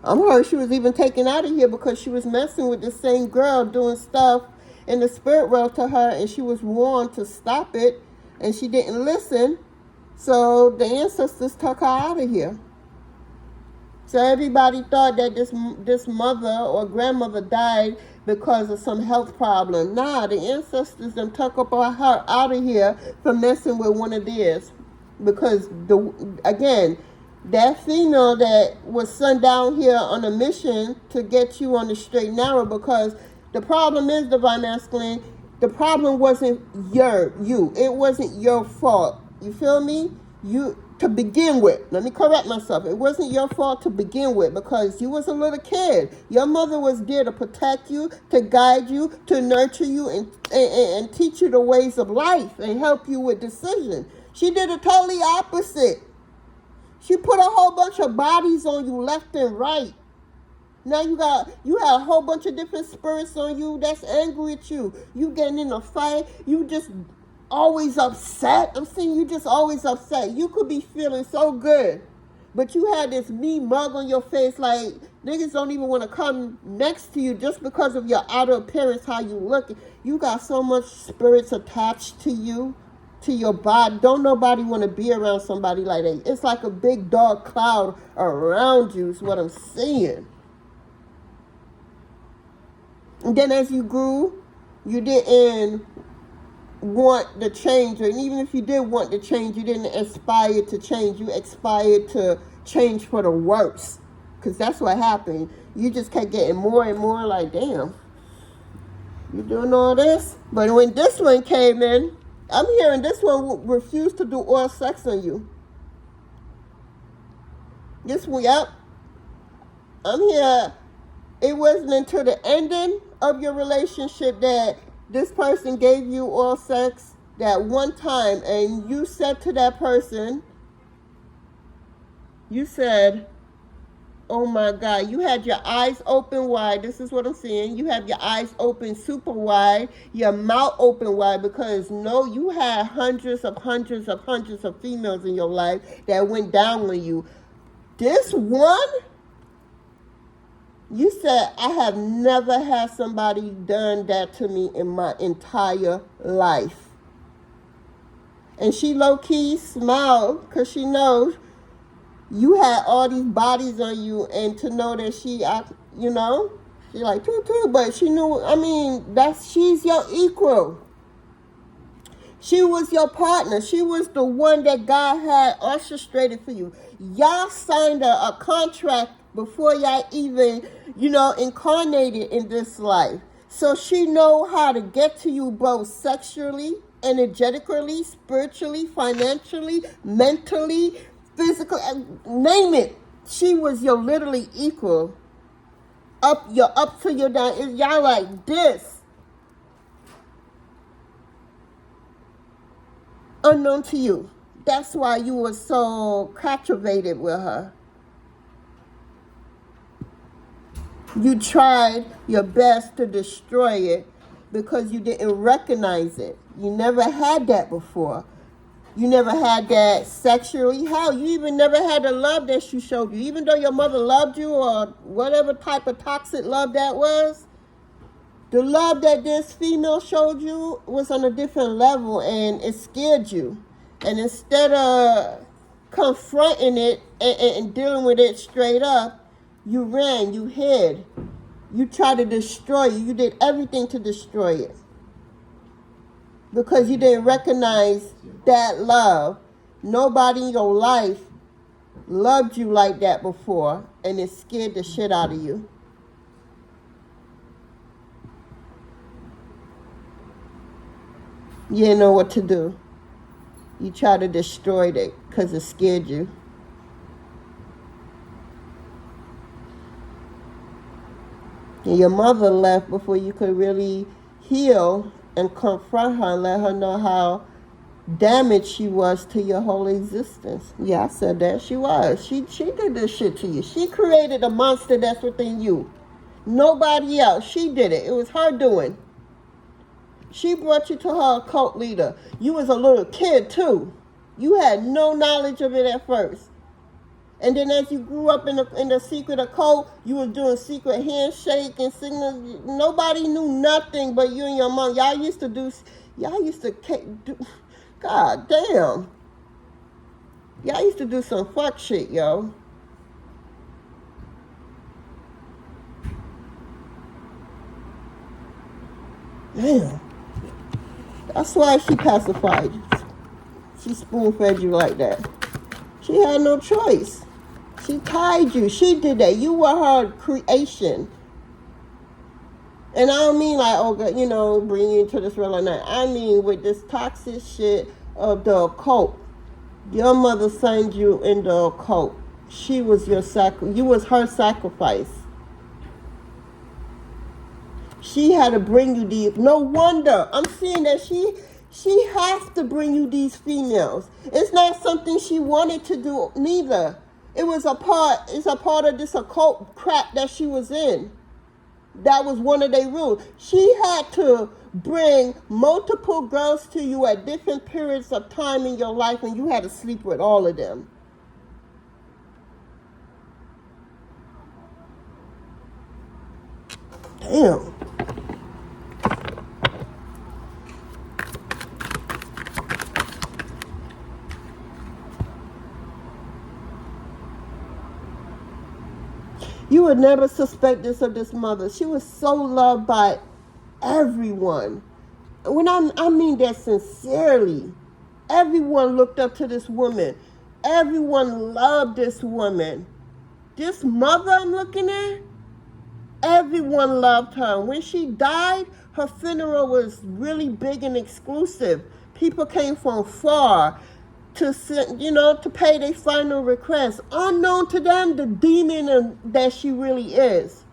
I'm heard she was even taken out of here because she was messing with the same girl doing stuff in the spirit world to her, and she was warned to stop it, and she didn't listen. So the ancestors took her out of here. So everybody thought that this mother or grandmother died because of some health problem. Nah, the ancestors them took her out of here for messing with one of theirs. Because, again, that female that was sent down here on a mission to get you on the straight and narrow, because the problem is, Divine Masculine, the problem wasn't you. It wasn't your fault. You feel me? To begin with, let me correct myself. It wasn't your fault to begin with because you was a little kid. Your mother was there to protect you, to guide you, to nurture you, and teach you the ways of life and help you with decisions. She did the totally opposite. She put a whole bunch of bodies on you left and right. Now you had a whole bunch of different spirits on you that's angry at you. You getting in a fight. You just always upset. I'm seeing you just always upset. You could be feeling so good, but you had this mean mug on your face like niggas don't even want to come next to you just because of your outer appearance, how you look. You got so much spirits attached to you, to your body. Don't nobody want to be around somebody like that. It's like a big dark cloud around you is what I'm seeing. And then as you grew, you didn't want the change, and even if you did want the change, you didn't aspire to change. You aspired to change for the worse, because that's what happened. You just kept getting more and more like, damn, you doing all this? But when this one came in, I'm hearing this one refused to do oral sex on you. This one, yep. I'm here. It wasn't until the ending of your relationship that this person gave you oral sex that one time, and you said to that person, you said, Oh my God, you had your eyes open wide. This is what I'm saying. You have your eyes open super wide, your mouth open wide, because no, you had hundreds of females in your life that went down on you. This one, you said, I have never had somebody done that to me in my entire life. And she low-key smiled because she knows you had all these bodies on you, and to know that she like, but she knew, I mean, she's your equal. She was your partner. She was the one that God had orchestrated for you. Y'all signed a contract before y'all even, incarnated in this life. So she know how to get to you both sexually, energetically, spiritually, financially, mentally, physically, name it. She was your literally equal. You're up to your down. Y'all like this. Unknown to you. That's why you were so captivated with her. You tried your best to destroy it because you didn't recognize it. You never had that before. You never had that sexually. Hell, you even never had the love that she showed you. Even though your mother loved you, or whatever type of toxic love that was, the love that this female showed you was on a different level, and it scared you. And instead of confronting it and dealing with it straight up, you ran, you hid. You tried to destroy it. You did everything to destroy it. Because you didn't recognize that love. Nobody in your life loved you like that before, and it scared the shit out of you. You didn't know what to do. You tried to destroy it because it scared you. And your mother left before you could really heal and confront her and let her know how damaged she was to your whole existence. Yeah, I said that. She was. She did this shit to you. She created a monster that's within you. Nobody else. She did it. It was her doing. She brought you to her occult leader. You was a little kid too. You had no knowledge of it at first. And then as you grew up in the secret occult, you was doing secret handshake and signals. Nobody knew nothing but you and your mom. Y'all used to do, God damn. Y'all used to do some fuck shit, yo. Damn. That's why she pacified you. She spoon-fed you like that. She had no choice. She tied you. She did that. You were her creation. And I don't mean like, bring you into this real or not. I mean with this toxic shit of the occult. Your mother signed you in the occult. She was you was her sacrifice. She had to bring you these. No wonder. I'm seeing that she has to bring you these females. It's not something she wanted to do neither. It's a part of this occult crap that she was in. That was one of their rules. She had to bring multiple girls to you at different periods of time in your life, and you had to sleep with all of them. Damn. You would never suspect this of this mother. She was so loved by everyone. When I mean that sincerely. Everyone looked up to this woman. Everyone loved this woman. This mother I'm looking at, everyone loved her. When she died, her funeral was really big and exclusive. People came from far to pay their final request. Unknown to them, the demon that she really is.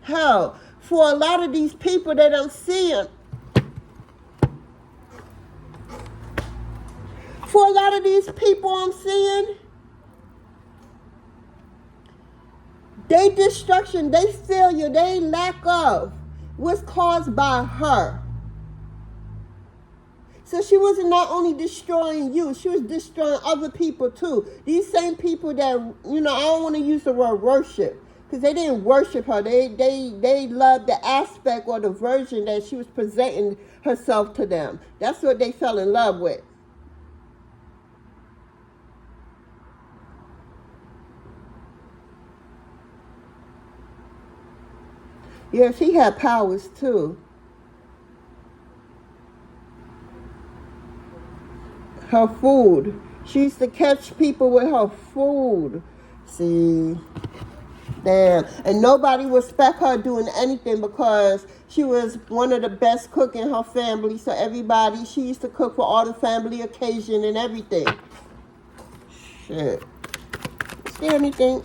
Hell, for a lot of these people that I'm seeing, Their destruction, their failure, their lack of was caused by her. So she was not only destroying you, she was destroying other people too. These same people that, I don't want to use the word worship, because they didn't worship her. They loved the aspect or the version that she was presenting herself to them. That's what they fell in love with. Yeah, she had powers too. Her food. She used to catch people with her food. See, damn. And nobody would respect her doing anything because she was one of the best cooks in her family. So she used to cook for all the family occasion and everything. Shit. Is there anything?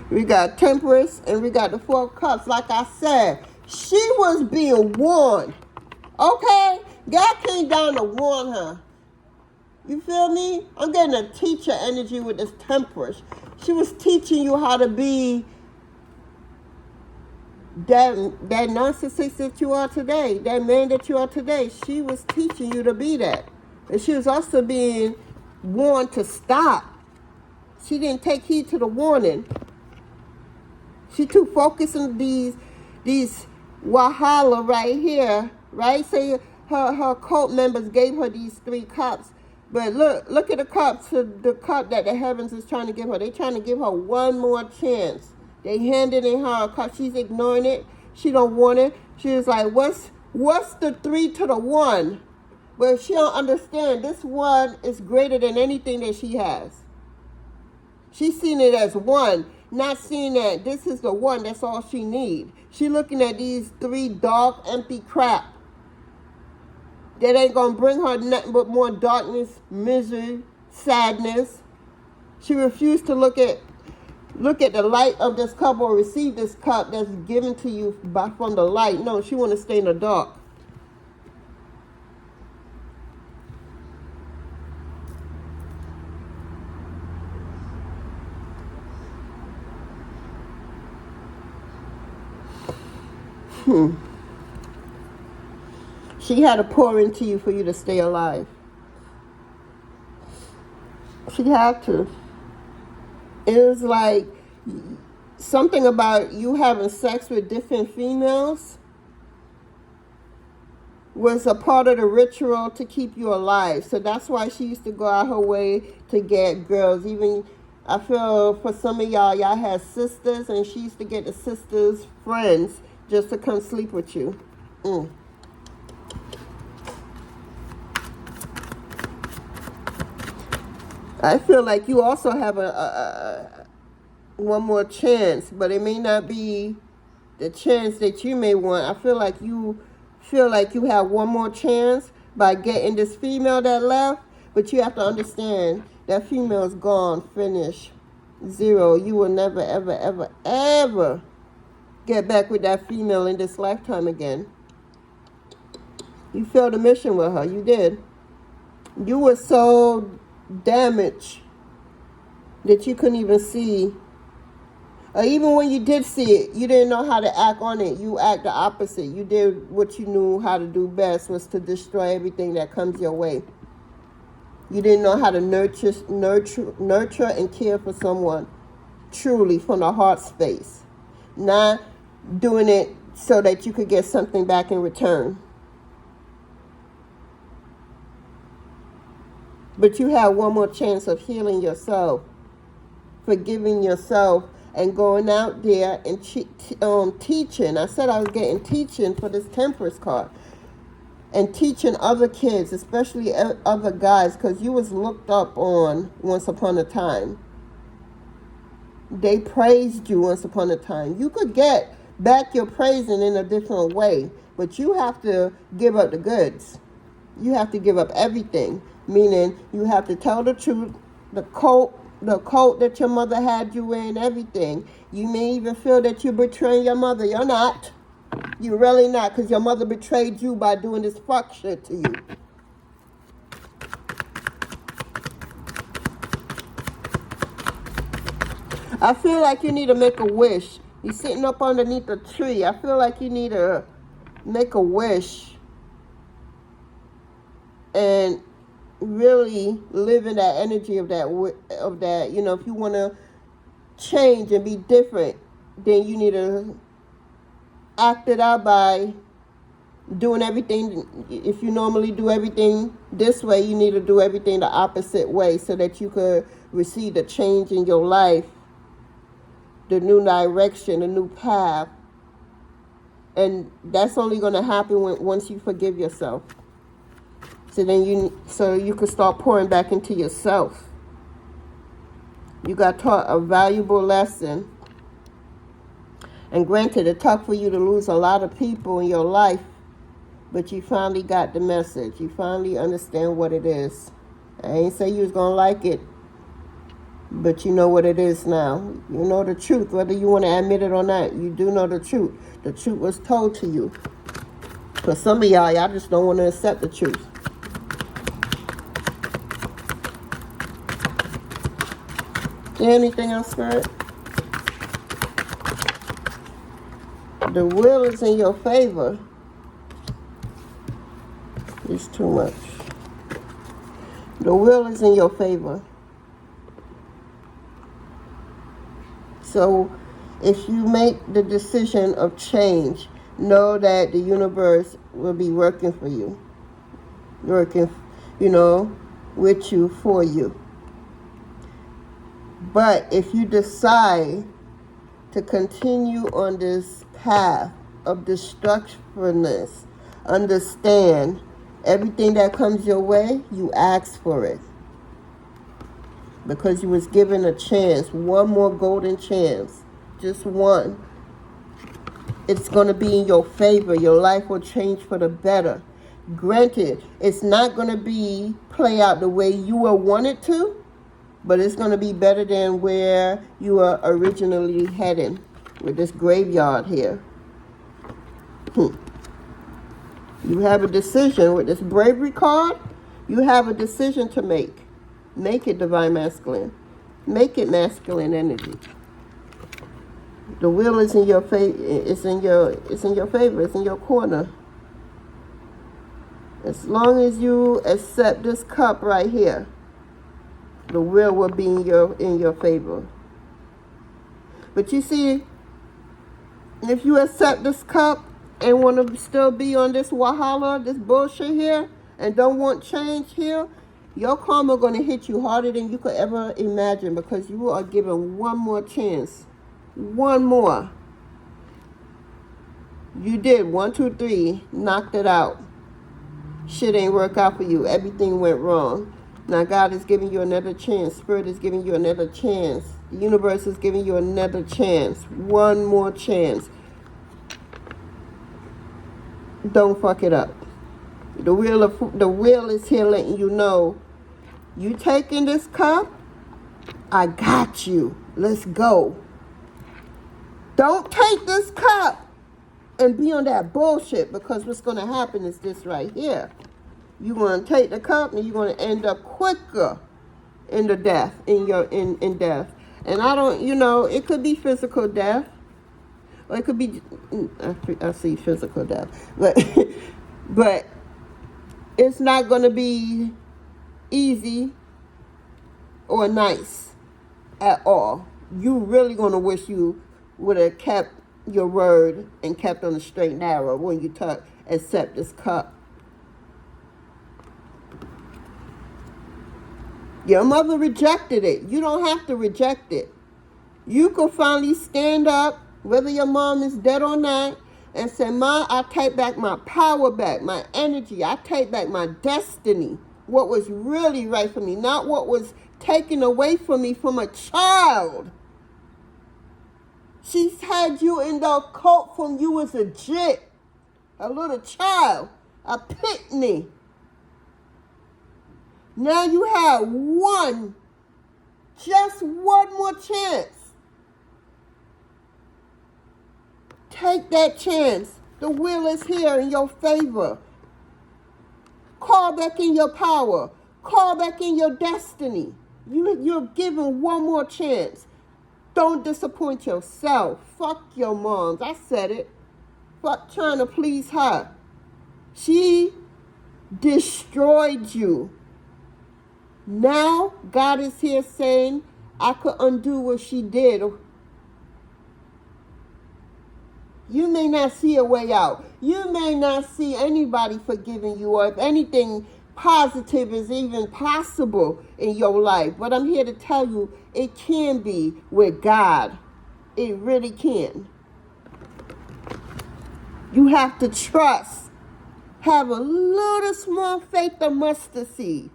We got Temperance and we got the Four of Cups. Like I said, she was being warned. Okay? God came down to warn her. You feel me? I'm getting a teacher energy with this Temperance. She was teaching you how to be that narcissist that you are today, that man that you are today. She was teaching you to be that. And she was also being warned to stop. She didn't take heed to the warning. She too focused on these Wahala right here, right? Say her cult members gave her these 3 cups. But look at the cups, the cup that the heavens is trying to give her. They're trying to give her one more chance. They handed in her a cup. She's ignoring it. She don't want it. She's like, what's the 3 to the 1? But she don't understand. This 1 is greater than anything that she has. She's seen it as 1, not seeing that this is the 1. That's all she needs. She looking at these 3 dark, empty crap that ain't gonna bring her nothing but more darkness, misery, sadness. She refused to look at the light of this cup or receive this cup that's given to you from the light. No, she want to stay in the dark. She had to pour into you for you to stay alive. She had to. It was like something about you having sex with different females was a part of the ritual to keep you alive. So that's why she used to go out her way to get girls. Even, I feel for some of y'all had sisters, and she used to get the sisters' friends just to come sleep with you. I feel like you also have a one more chance, but it may not be the chance that you may want. I feel like you have one more chance by getting this female that left, but you have to understand that female is gone, finished, 0. You will never, ever, ever, ever get back with that female in this lifetime again. You failed the mission with her. You did. You were so damaged that you couldn't even see, or even when you did see it, you didn't know how to act on it. You act the opposite. You did what you knew how to do best, was to destroy everything that comes your way. You didn't know how to nurture and care for someone truly from the heart space, not doing it so that you could get something back in return. But you have one more chance of healing yourself, forgiving yourself, and going out there and teaching. I said I was getting teaching for this Temperance card. And teaching other kids, especially other guys, because you was looked up on once upon a time. They praised you once upon a time. You could get back your praising in a different way, but you have to give up the goods. You have to give up everything. Meaning you have to tell the truth, the cult that your mother had you in, everything. You may even feel that you're betraying your mother. You're not. You're really not, because your mother betrayed you by doing this fuck shit to you. I feel like you need to make a wish. You're sitting up underneath a tree. I feel like you need to make a wish and really live in that energy of that. You know, if you want to change and be different, then you need to act it out by doing everything. If you normally do everything this way, you need to do everything the opposite way so that you could receive the change in your life, the new direction, the new path. And that's only going to happen once you forgive yourself. So then you can start pouring back into yourself. You got taught a valuable lesson. And granted, it's tough for you to lose a lot of people in your life, but you finally got the message. You finally understand what it is. I ain't say you was going to like it, but you know what it is now. You know the truth, whether you want to admit it or not. You do know the truth. The truth was told to you. For some of y'all just don't want to accept the truth. Is there anything else, Spirit? The will is in your favor. It's too much. The will is in your favor. So if you make the decision of change, know that the universe will be working for you. Working, with you, for you. But if you decide to continue on this path of destructiveness, understand everything that comes your way, you ask for it. Because you was given a chance, one more golden chance, just one. It's going to be in your favor. Your life will change for the better. Granted, it's not going to play out the way you will want it to, but it's going to be better than where you were originally heading with this graveyard here. You have a decision with this bravery card. You have a decision to make. Make it divine masculine. Make it masculine energy. The will is in your favor. It's in your favor. It's in your corner. As long as you accept this cup right here, the will be in your favor. But you see, if you accept this cup and want to still be on this wahala, this bullshit here, and don't want change here, your karma going to hit you harder than you could ever imagine, because you are given one more chance. One more. You did 1, 2, 3, knocked it out. Shit ain't work out for you. Everything went wrong. Now God is giving you another chance. Spirit is giving you another chance. The universe is giving you another chance. One more chance. Don't fuck it up. The will is here letting you know, you taking this cup, I got you. Let's go. Don't take this cup and be on that bullshit, because what's going to happen is this right here. You're going to take the cup and you're going to end up quicker in the death, in death. And I don't, it could be physical death, or it could be, I see physical death, but it's not going to be easy or nice at all. You really going to wish you would have kept your word and kept on the straight and narrow when you accept this cup. Your mother rejected it. You don't have to reject it. You can finally stand up, whether your mom is dead or not, and say, Ma, I take back my power back, my energy. I take back my destiny. What was really right for me, not what was taken away from me from a child. She's had you in the occult from you was a jit, a little child, a pitney. Now you have just one more chance. Take that chance. The will is here in your favor. Call back in your power. Call back in your destiny. You're given one more chance. Don't disappoint yourself. Fuck your moms. I said it. Fuck trying to please her. She destroyed you. Now God is here saying, I could undo what she did. You may not see a way out. You may not see anybody forgiving you, or if anything positive is even possible in your life. But I'm here to tell you, it can be with God. It really can. You have to trust. Have a little small faith of mustard seed.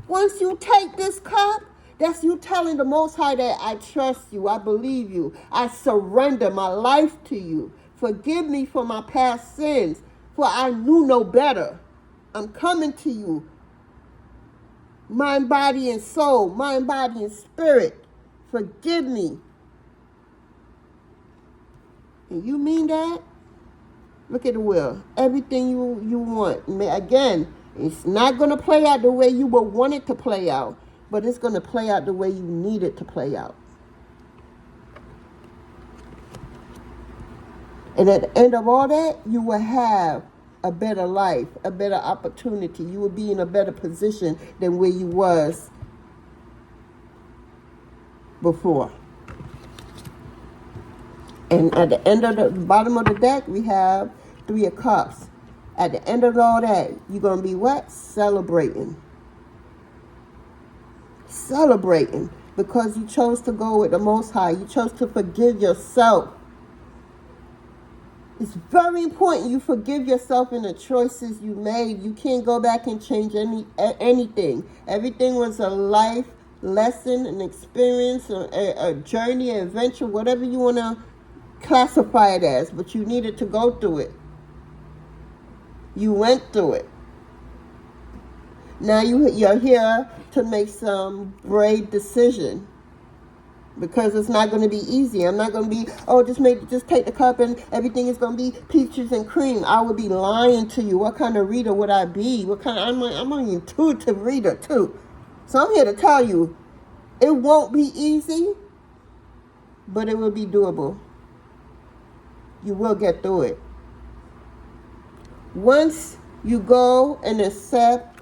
Once you take this cup, that's you telling the Most High that I trust you, I believe you, I surrender my life to you. Forgive me for my past sins, for I knew no better. I'm coming to you. Mind, body, and soul. Mind, body, and spirit. Forgive me. And you mean that? Look at the wheel. Everything you want. Again, it's not going to play out the way you would want it to play out, but it's going to play out the way you need it to play out. And at the end of all that, you will have a better life, a better opportunity. You will be in a better position than where you was before. And at the end of the bottom of the deck, we have 3 of Cups. At the end of all that, you're going to be what? Celebrating. Celebrating. Because you chose to go with the Most High. You chose to forgive yourself. It's very important you forgive yourself in the choices you made. You can't go back and change anything. Everything was a life lesson, an experience, a journey, an adventure, whatever you want to classify it as. But you needed to go through it. You went through it. Now you're here to make some brave decision. Because it's not going to be easy. I'm not going to be, just take the cup and everything is going to be peaches and cream. I would be lying to you. What kind of reader would I be? I'm an intuitive reader too. So I'm here to tell you, it won't be easy, but it will be doable. You will get through it. Once you go and accept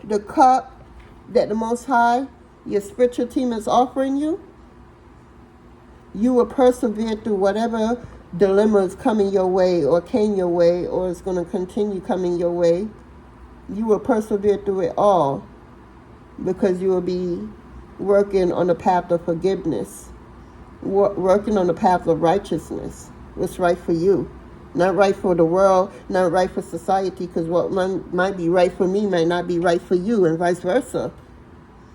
the cup that the Most High, your spiritual team is offering you, you will persevere through whatever dilemma is coming your way or came your way or is going to continue coming your way. You will persevere through it all because you will be working on the path of forgiveness, working on the path of righteousness. What's right for you. Not right for the world, not right for society, because what might be right for me might not be right for you and vice versa.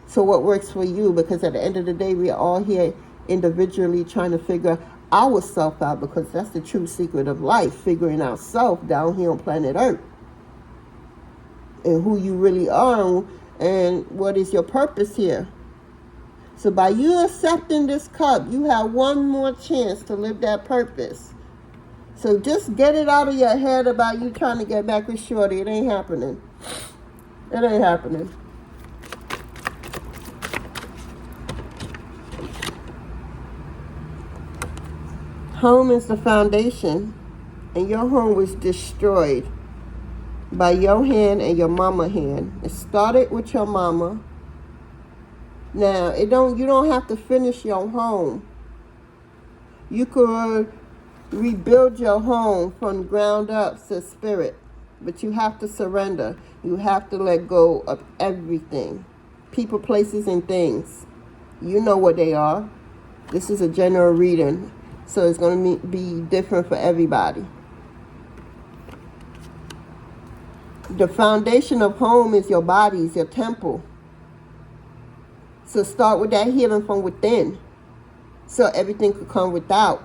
So what works for you? Because at the end of the day, we are all here individually trying to figure ourselves out, because that's the true secret of life, figuring out self down here on planet Earth. And who you really are and what is your purpose here. So by you accepting this cup, you have one more chance to live that purpose. So just get it out of your head about you trying to get back with Shorty. It ain't happening. It ain't happening. Home is the foundation, and your home was destroyed by your hand and your mama hand. It started with your mama. Now, you don't have to finish your home. You could rebuild your home from ground up to spirit, but you have to surrender. You have to let go of everything. People, places, and things. You know what they are. This is a general reading, so it's going to be different for everybody. The foundation of home is your body, is your temple. So start with that healing from within, so everything could come without.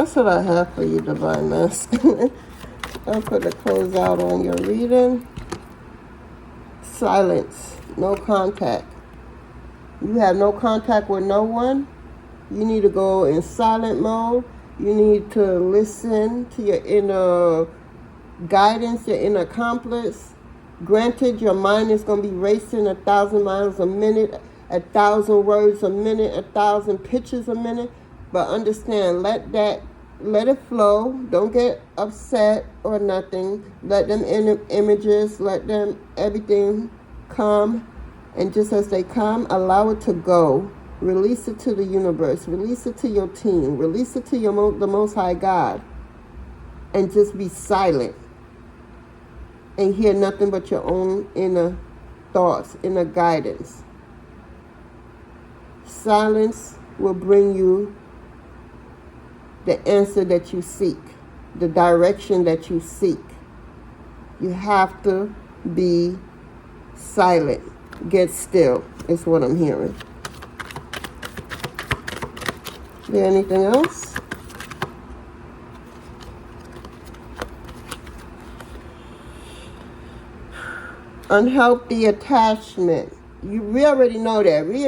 That's what I have for you, Divine Masculine. I'll put the close out on your reading. Silence. No contact. You have no contact with no one. You need to go in silent mode. You need to listen to your inner guidance, your inner compass. Granted, your mind is going to be racing 1,000 miles a minute, 1,000 words a minute, 1,000 pictures a minute. But understand, let it flow. Don't get upset or nothing. Let them images, let them everything come. And just as they come, allow it to go. Release it to the universe. Release it to your team. Release it to the Most High God. And just be silent. And hear nothing but your own inner thoughts, inner guidance. Silence will bring you the answer that you seek. The direction that you seek. You have to be silent. Get still is what I'm hearing. Is there anything else? Unhealthy attachment. We already know that. We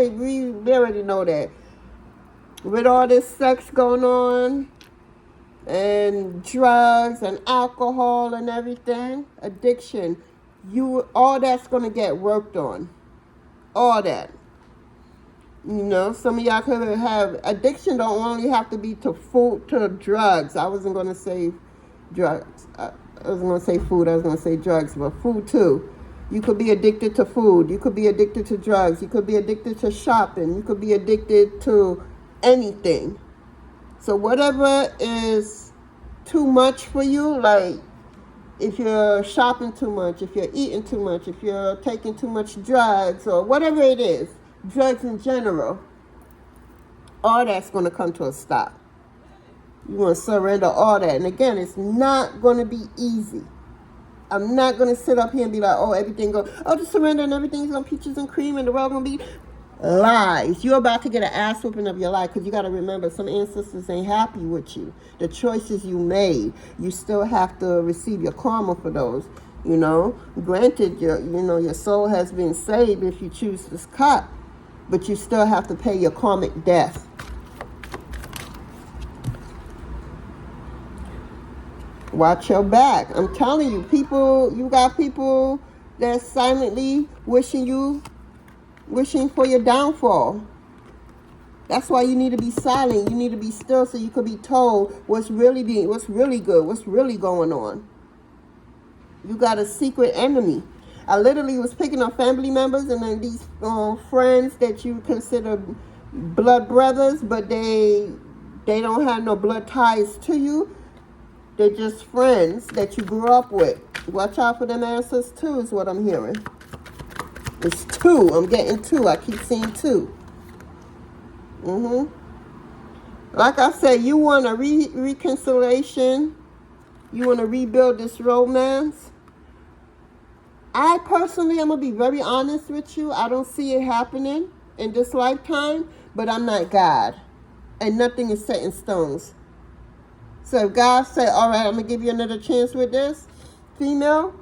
already know that. With all this sex going on, and drugs and alcohol and everything, addiction, all that's going to get worked on. All that. You know, some of y'all could have addiction. Don't only have to be to food, to drugs. I wasn't going to say drugs. I wasn't going to say food. I was going to say drugs, but food too. You could be addicted to food. You could be addicted to drugs. You could be addicted to shopping. You could be addicted to anything. So whatever is too much for you, like if you're shopping too much, if you're eating too much, if you're taking too much drugs, or whatever it is, drugs in general, all that's going to come to a stop. You want to surrender all that. And again, it's not going to be easy. I'm not going to sit up here and be like, oh, everything goes, oh, just surrender and everything's on peaches and cream and the world going to be lies. You're about to get an ass whooping of your life, because you got to remember, some ancestors ain't happy with you. The choices you made, you still have to receive your karma for those. You know, granted, your soul has been saved if you choose this cut, but you still have to pay your karmic death. Watch your back. I'm telling you, you got people that's silently wishing for your downfall. That's why you need to be silent. You need to be still so you could be told what's really good, what's really going on. You got a secret enemy. I literally was picking up family members and then these friends that you consider blood brothers, but they don't have no blood ties to you. They're just friends that you grew up with. Watch out for them answers too, is what I'm hearing. It's 2. I'm getting 2. I keep seeing 2. Like I said, you want a reconciliation. You want to rebuild this romance. I personally, I'm going to be very honest with you. I don't see it happening in this lifetime, but I'm not God. And nothing is set in stones. So if God said, all right, I'm going to give you another chance with this female,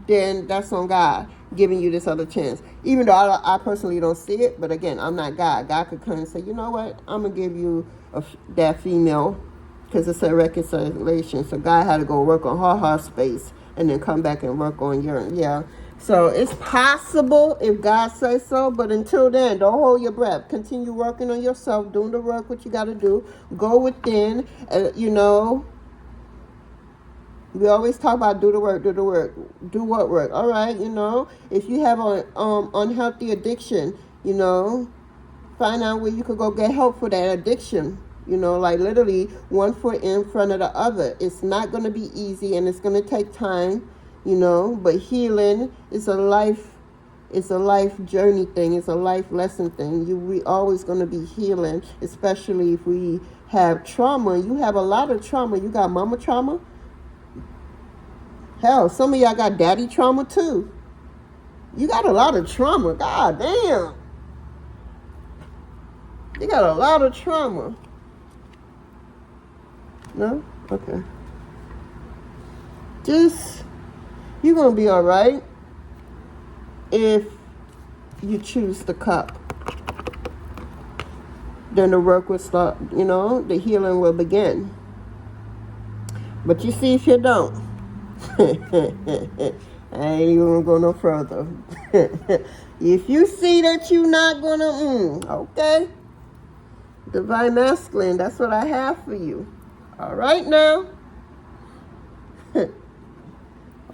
then that's on God giving you this other chance. Even though I personally don't see it, but again, I'm not God. God could come and say, you know what, I'm going to give you that female because it's a reconciliation. So God had to go work on her heart space and then come back and work on yours. Yeah. So it's possible if God says so, but until then, don't hold your breath. Continue working on yourself, doing the work, what you got to do. Go within, we always talk about do the work. Do what work? All right, if you have an unhealthy addiction, find out where you could go get help for that addiction. Like literally one foot in front of the other. It's not going to be easy and it's going to take time, but healing is a life journey thing. It's a life lesson thing. We always going to be healing, especially if we have trauma. You have a lot of trauma. You got mama trauma. Hell, some of y'all got daddy trauma too. You got a lot of trauma. God damn. You got a lot of trauma. No? Okay. Just, you're going to be all right if you choose the cup. Then the work will start, you know, the healing will begin. But you see, if you don't, I ain't even gonna go no further. If you see that you're not gonna, okay. Divine Masculine, that's what I have for you. All right now.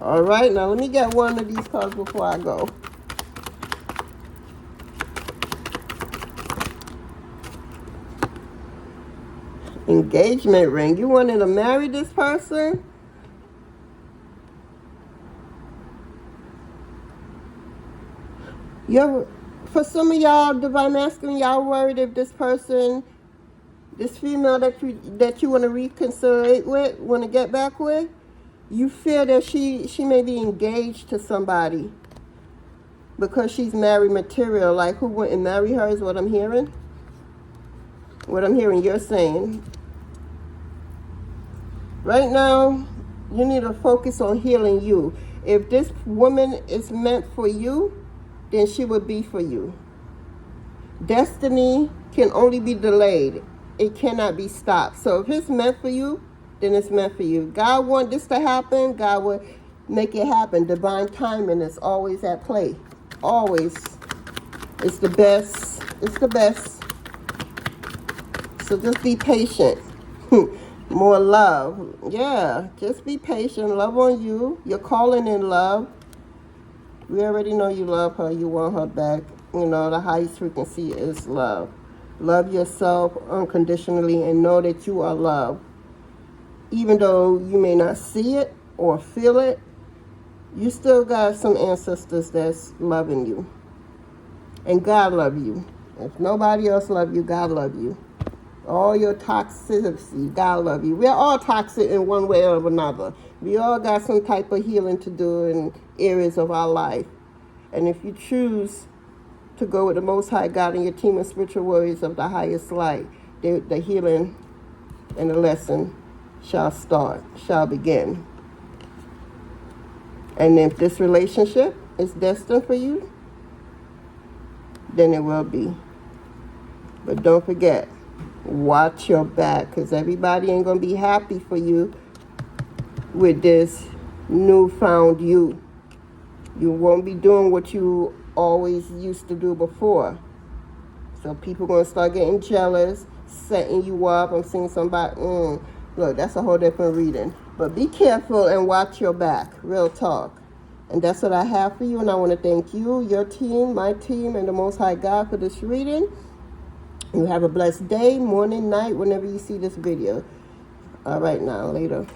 All right now, let me get one of these cards before I go. Engagement ring. You wanted to marry this person? For some of y'all, Divine Masculine, y'all worried if this person, this female that you want to reconcile with, want to get back with, you fear that she may be engaged to somebody because she's married material. Like, who wouldn't marry her is what I'm hearing. What I'm hearing you're saying. Right now, you need to focus on healing you. If this woman is meant for you, then she would be for you. Destiny can only be delayed. It cannot be stopped. So if it's meant for you, then it's meant for you. God wants this to happen. God will make it happen. Divine timing is always at play. Always. It's the best. It's the best. So just be patient. More love. Yeah, just be patient. Love on you. You're calling in love. We already know you love her. You want her back. You know, the highest frequency is love. Love yourself unconditionally and know that you are loved. Even though you may not see it or feel it, you still got some ancestors that's loving you. And God love you. If nobody else love you, God love you. All your toxicity, God love you. We're all toxic in one way or another. We all got some type of healing to do in areas of our life. And if you choose to go with the Most High God and your team of spiritual warriors of the highest light, the healing and the lesson shall begin. And if this relationship is destined for you, then it will be. But don't forget, watch your back, because everybody ain't going to be happy for you with this newfound you. You won't be doing what you always used to do before. So people going to start getting jealous, setting you up. I'm seeing somebody, look, that's a whole different reading. But be careful and watch your back, real talk. And that's what I have for you, and I want to thank you, your team, my team, and the Most High God for this reading. You have a blessed day, morning, night, whenever you see this video. All right now, later.